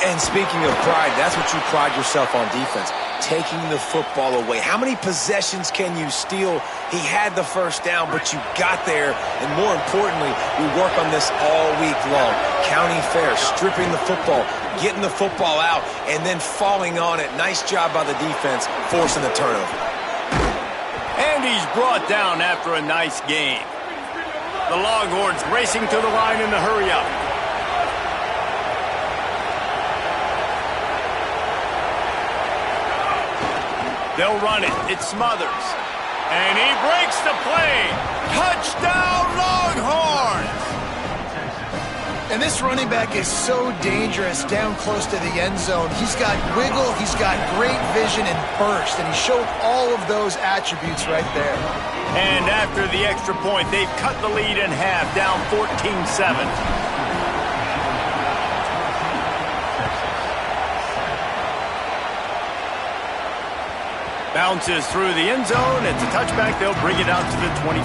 And speaking of pride, that's what you pride yourself on defense, taking the football away. How many possessions can you steal? He had the first down, but you got there, and more importantly, we work on this all week long. County fair, stripping the football, getting the football out, and then falling on it. Nice job by the defense, forcing the turnover. And he's brought down after a nice game. The Longhorns racing to the line in the hurry-up. They'll run it. It's Smothers. And he breaks the play. Touchdown, Longhorns! And this running back is so dangerous down close to the end zone. He's got wiggle, he's got great vision and burst, and he showed all of those attributes right there. And after the extra point, they've cut the lead in half, down 14-7. Bounces through the end zone. It's a touchback. They'll bring it out to the 25.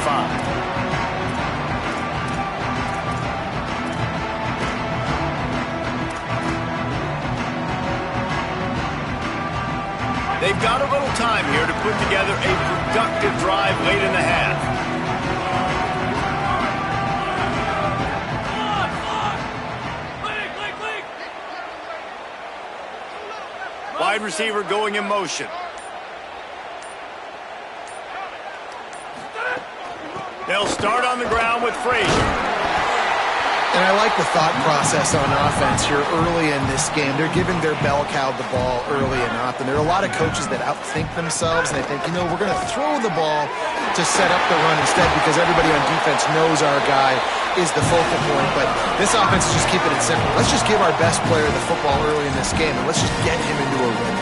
They've got a little time here to put together a productive drive late in the half. Wide receiver going in motion. They'll start on the ground with Frazier. And I like the thought process on offense here early in this game. They're giving their bell cow the ball early enough. And there are a lot of coaches that outthink themselves, and they think, you know, we're going to throw the ball to set up the run instead, because everybody on defense knows our guy is the focal point. But this offense is just keeping it simple. Let's just give our best player the football early in this game, and let's just get him into a rhythm.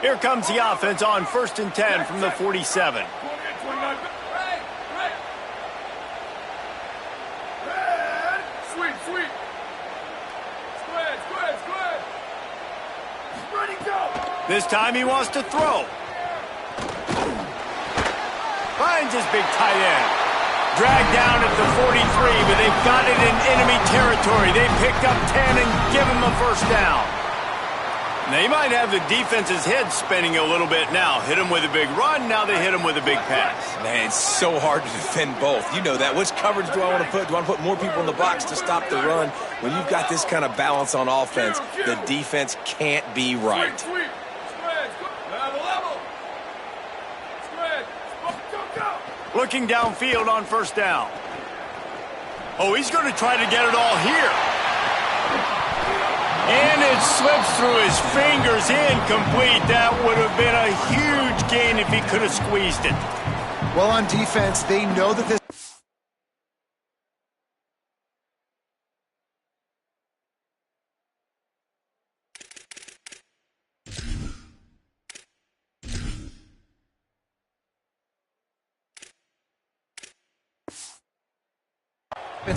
Here comes the offense on 1st and 10 from the 47. This time he wants to throw. Finds his big tight end. Dragged down at the 43, but they've got it in enemy territory. They picked up 10 and give him the first down. They might have the defense's head spinning a little bit now. Hit him with a big run, now they hit him with a big pass. Man, it's so hard to defend both. You know that. Which coverage do I want to put? Do I want to put more people in the box to stop the run? When you've got this kind of balance on offense, the defense can't be right. Looking downfield on first down. Oh, he's going to try to get it all here. And it slips through his fingers, incomplete. That would have been a huge gain if he could have squeezed it. Well, on defense, they know that this...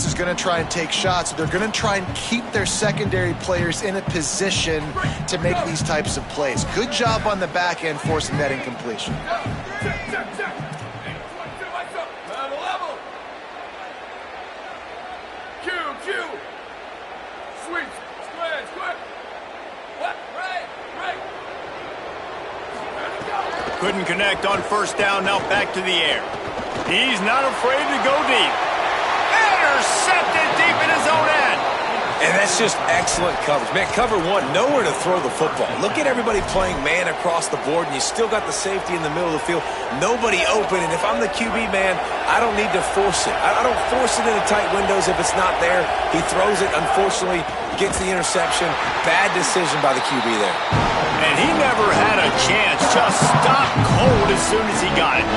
is going to try and take shots. They're going to try and keep their secondary players in a position to make these types of plays. Good job on the back end forcing that incompletion. Couldn't connect on first down, now back to the air. He's not afraid to go deep. Intercepted deep in his own end. And that's just excellent coverage. Man, cover one, nowhere to throw the football. Look at everybody playing man across the board, and you still got the safety in the middle of the field. Nobody open, and if I'm the QB, man, I don't need to force it. I don't force it into tight windows if it's not there. He throws it, unfortunately, gets the interception. Bad decision by the QB there. And he never had a chance. Just stopped cold as soon as he got it.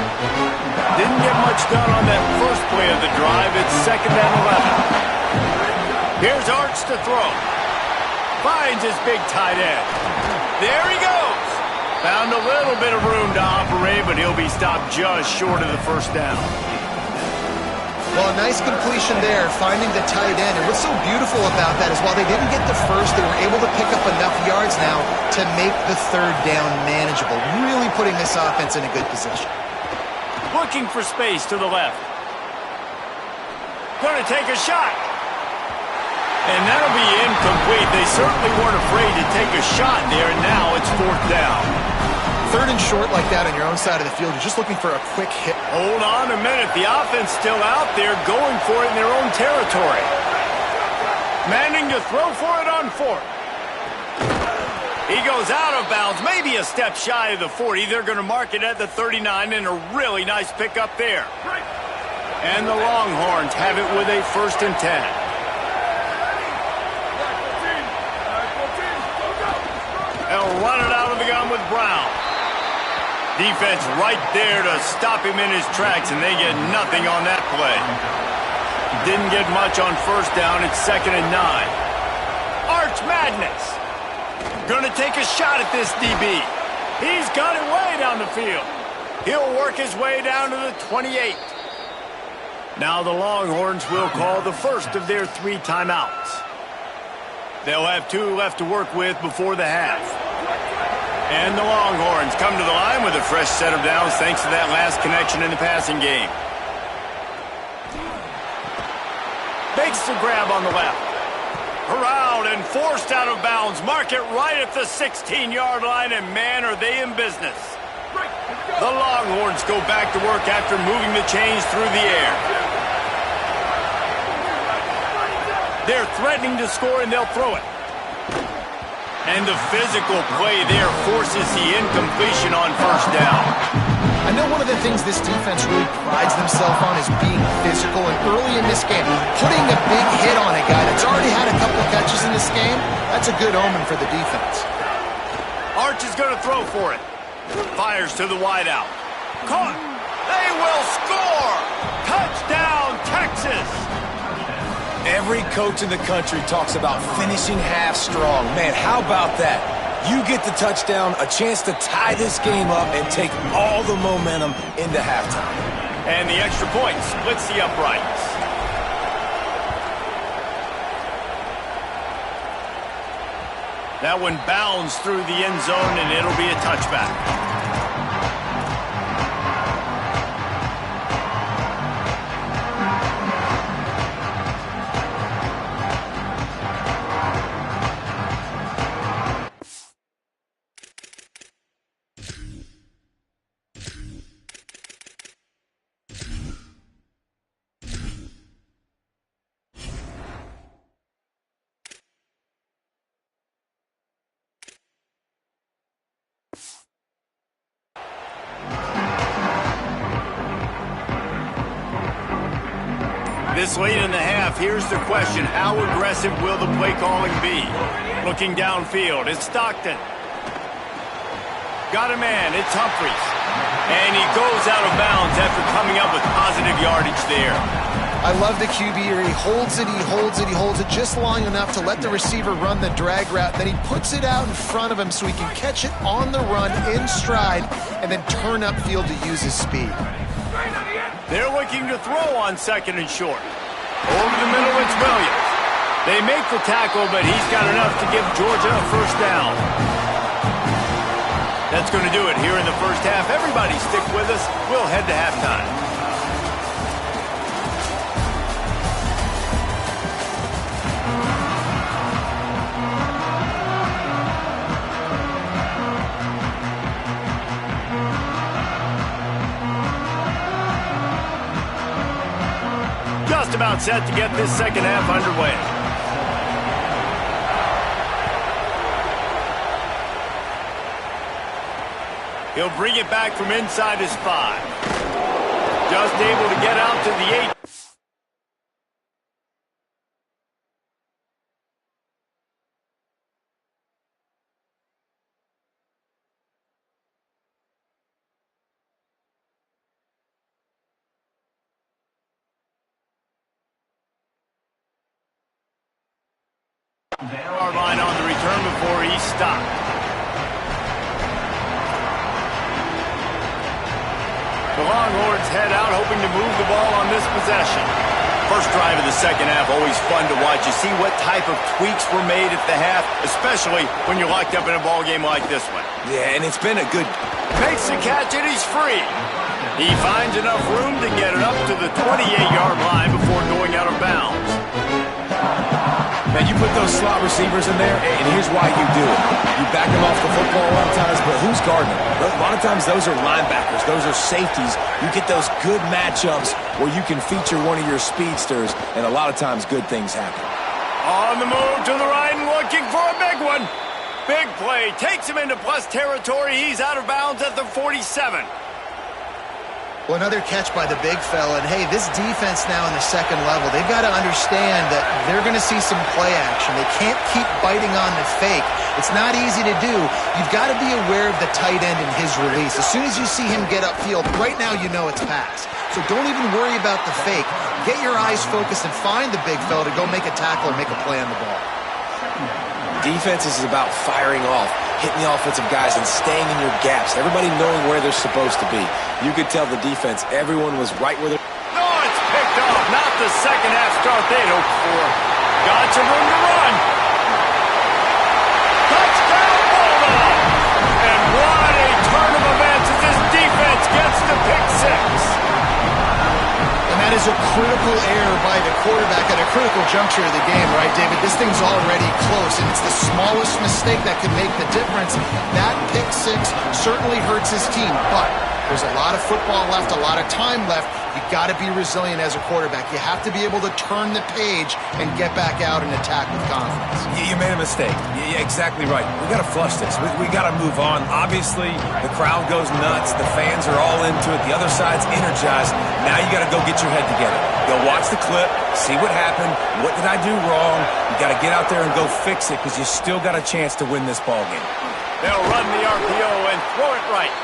Didn't get much done on that first play of the drive. It's 2nd and 11. Here's Arch to throw. Finds his big tight end. There he goes. Found a little bit of room to operate, but he'll be stopped just short of the first down. Well, a nice completion there, finding the tight end. And what's so beautiful about that is while they didn't get the first, they were able to pick up enough yards now to make the third down manageable, really putting this offense in a good position. Looking for space to the left. Going to take a shot. And that'll be incomplete. They certainly weren't afraid to take a shot there, and now it's 4th down. 3rd and short like that on your own side of the field, you're just looking for a quick hit. Hold on a minute. The offense still out there going for it in their own territory. Manning to throw for it on 4th. He goes out of bounds, maybe a step shy of the 40. They're going to mark it at the 39, and a really nice pickup there. And the Longhorns have it with a 1st and 10. They'll run it out of the gun with Brown. Defense right there to stop him in his tracks, and they get nothing on that play. Didn't get much on first down. It's 2nd and 9. Arch Madness. Going to take a shot at this DB. He's got it way down the field. He'll work his way down to the 28. Now the Longhorns will call the first of their 3 timeouts. They'll have 2 left to work with before the half. And the Longhorns come to the line with a fresh set of downs thanks to that last connection in the passing game. Makes the grab on the left. Corralled and forced out of bounds. Mark it right at the 16-yard line, and man, are they in business. The Longhorns go back to work after moving the chains through the air. They're threatening to score, and they'll throw it. And the physical play there forces the incompletion on first down. I know one of the things this defense really prides themselves on is being physical, and early in this game, putting a big hit on a guy that's already had a couple catches in this game, that's a good omen for the defense. Arch is going to throw for it. Fires to the wideout. Caught. They will score. Touchdown, Texas. Every coach in the country talks about finishing half strong. Man, how about that? You get the touchdown, a chance to tie this game up and take all the momentum into halftime. And the extra point splits the uprights. That one bounds through the end zone, and it'll be a touchback. This late in the half, here's the question. How aggressive will the play calling be? Looking downfield, it's Stockton. Got a man, it's Humphries. And he goes out of bounds after coming up with positive yardage there. I love the QB here. He holds it, he holds it, he holds it just long enough to let the receiver run the drag route. Then he puts it out in front of him so he can catch it on the run in stride and then turn upfield to use his speed. They're looking to throw on 2nd and short. Over the middle, it's Williams. They make the tackle, but he's got enough to give Georgia a first down. That's going to do it here in the first half. Everybody stick with us. We'll head to halftime. Just about set to get this second half underway. He'll bring it back from inside his 5. Just able to get out to the 8. Yard line on the return before he's stopped. The Longhorns head out, hoping to move the ball on this possession. First drive of the second half, always fun to watch. You see what type of tweaks were made at the half, especially when you're locked up in a ball game like this one. Yeah, and it's been a good... Makes the catch and he's free. He finds enough room to get it up to the 28-yard line before going out of bounds. Man, you put those slot receivers in there, and here's why you do it. You back them off the football a lot of times, but who's guarding them? A lot of times those are linebackers. Those are safeties. You get those good matchups where you can feature one of your speedsters, and a lot of times good things happen. On the move to the right and looking for a big one. Big play. Takes him into plus territory. He's out of bounds at the 47. Well, another catch by the big fella. And, hey, this defense now in the second level, they've got to understand that they're going to see some play action. They can't keep biting on the fake. It's not easy to do. You've got to be aware of the tight end and his release. As soon as you see him get upfield, right now you know it's pass. So don't even worry about the fake. Get your eyes focused and find the big fella to go make a tackle or make a play on the ball. Defense is about firing off, hitting the offensive guys and staying in your gaps. Everybody knowing where they're supposed to be. You could tell the defense, everyone was right where they're... No, it's picked off. Not the second half start they'd hoped for. Got some room to run. Touchdown, Bulldog! And what a turn of events as this defense gets the pick 6. And that is a critical error by the quarterback at a critical juncture of the game, right, David? This thing's already close, and it's the smallest mistake that could make the difference. That pick 6 certainly hurts his team, but there's a lot of football left, a lot of time left. You've got to be resilient as a quarterback. You have to be able to turn the page and get back out and attack with confidence. You made a mistake. Yeah, exactly right. We got to flush this. We got to move on. Obviously, the crowd goes nuts. The fans are all into it. The other side's energized. Now you got to go get your head together. Go watch the clip, see what happened. What did I do wrong? You got to get out there and go fix it because you still got a chance to win this ball game. They'll run the RPO and throw it right.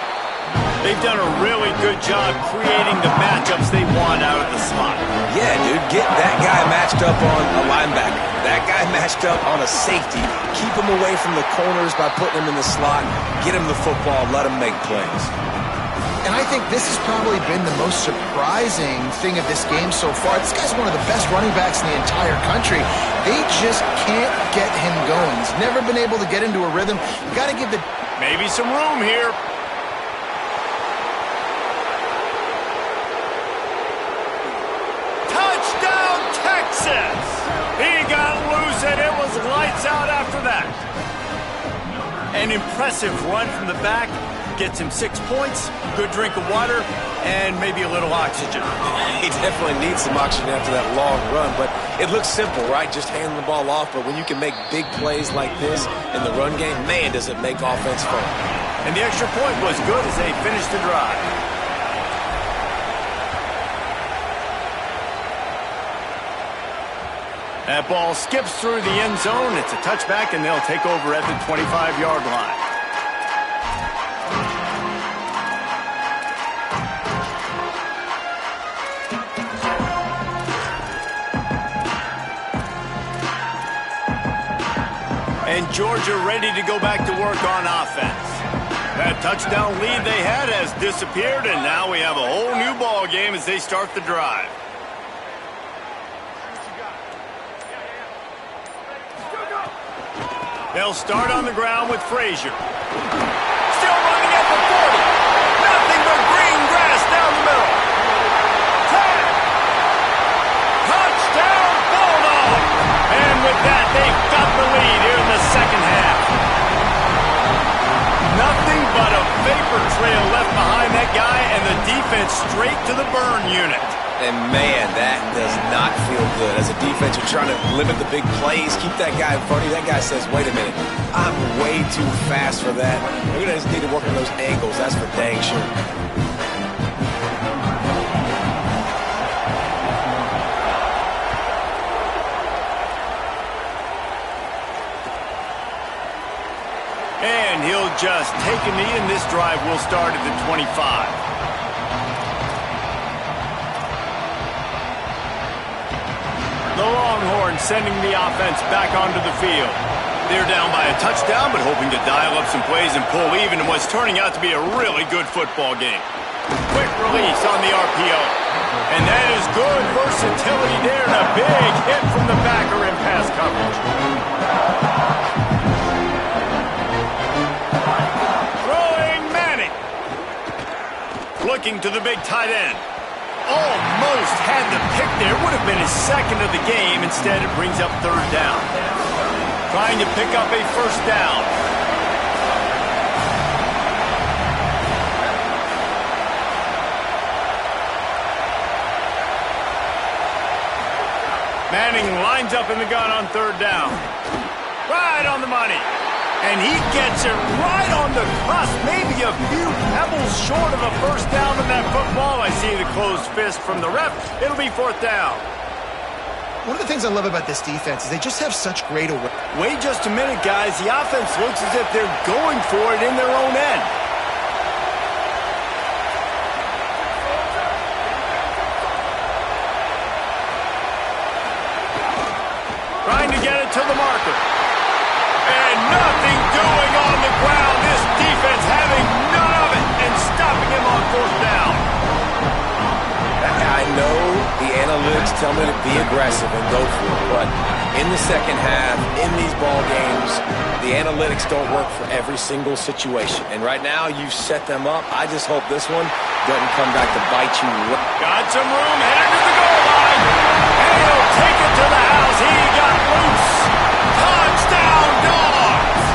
They've done a really good job creating the matchups they want out of the slot. Yeah, dude, get that guy matched up on a linebacker. That guy matched up on a safety. Keep him away from the corners by putting him in the slot. Get him the football, let him make plays. And I think this has probably been the most surprising thing of this game so far. This guy's one of the best running backs in the entire country. They just can't get him going. He's never been able to get into a rhythm. You got to give the... Maybe some room here. Touchdown, Texas! He got loose and it was lights out after that. An impressive run from the back. Gets him 6 points, good drink of water, and maybe a little oxygen. He definitely needs some oxygen after that long run, but it looks simple, right? Just handing the ball off, but when you can make big plays like this in the run game, man, does it make offense fun. And the extra point was good as they finished the drive. That ball skips through the end zone. It's a touchback, and they'll take over at the 25-yard line. And Georgia ready to go back to work on offense. That touchdown lead they had has disappeared, and now we have a whole new ball game as they start the drive. They'll start on the ground with Frazier. Still running at the 40. Nothing but green grass down the middle. Touchdown, Bulldog! And with that, they've got the lead here in the second half. Nothing but a vapor trail left behind that guy, and the defense straight to the burn unit. And, man, that does not feel good. As a defense, you're trying to limit the big plays, keep that guy in front of you. That guy says, wait a minute, I'm way too fast for that. We're going to just need to work on those angles. That's for dang sure. And he'll just take a knee, and this drive will start at the 25. The Longhorns sending the offense back onto the field. They're down by a touchdown, but hoping to dial up some plays and pull even in what's turning out to be a really good football game. Quick release on the RPO. And that is good versatility there, and a big hit from the backer in pass coverage. Throwing Manning. Looking to the big tight end. Almost had the pick there. Would have been his second of the game. Instead, it brings up third down. Trying to pick up a first down. Manning lines up in the gun on third down. Right on the money. And he gets it right on the cusp, maybe a few pebbles short of a first down in that football. I see the closed fist from the ref. It'll be fourth down. One of the things I love about this defense is they just have such great awareness. Wait just a minute, guys. The offense looks as if they're going for it in their own end. Trying to get it to the marker. And nothing doing on the ground. This defense having none of it and stopping him on fourth down. I know the analytics tell me to be aggressive and go for it, but in the second half, in these ball games, the analytics don't work for every single situation. And right now, you've set them up. I just hope this one doesn't come back to bite you. Got some room, headed to the goal line. And he'll take it to the house. He got loose. Touchdown, Dogs!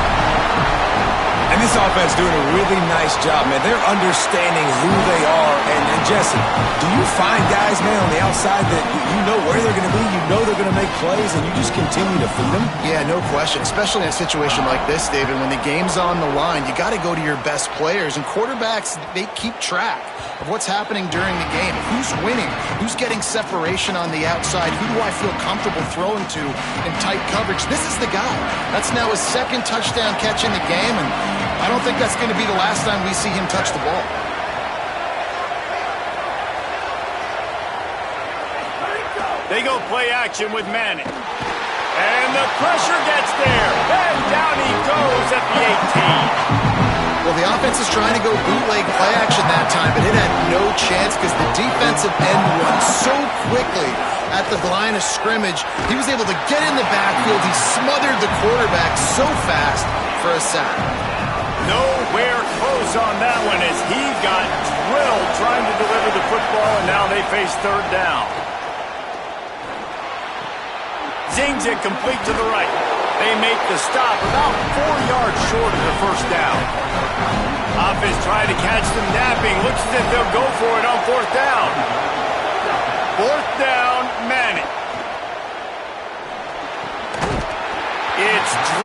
And this offense doing a really nice job, man. They're understanding who they are. And Jesse, do you find guys, man, on the outside that you know where they're going to be, you know they're going to make plays, and you just continue to feed them? Yeah, no question, especially in a situation like this, David. When the game's on the line, you got to go to your best players. And quarterbacks, they keep track of what's happening during the game. Who's winning? Who's getting separation on the outside? Who do I feel comfortable throwing to in tight coverage? This is the guy. That's now his second touchdown catch in the game, and I don't think that's going to be the last time we see him touch the ball. They go play action with Manning. And the pressure gets there. And down he goes at the 18. Well, the offense is trying to go bootleg play action that time, but it had no chance because the defensive end won so quickly at the line of scrimmage. He was able to get in the backfield. He smothered the quarterback so fast for a sack. Nowhere close on that one as he got drilled trying to deliver the football, and now they face third down. Zings it complete to the right. They make the stop about 4 yards short of the first down. Offense trying to catch them napping. Looks as if they'll go for it on fourth down. Fourth down, Manning. It's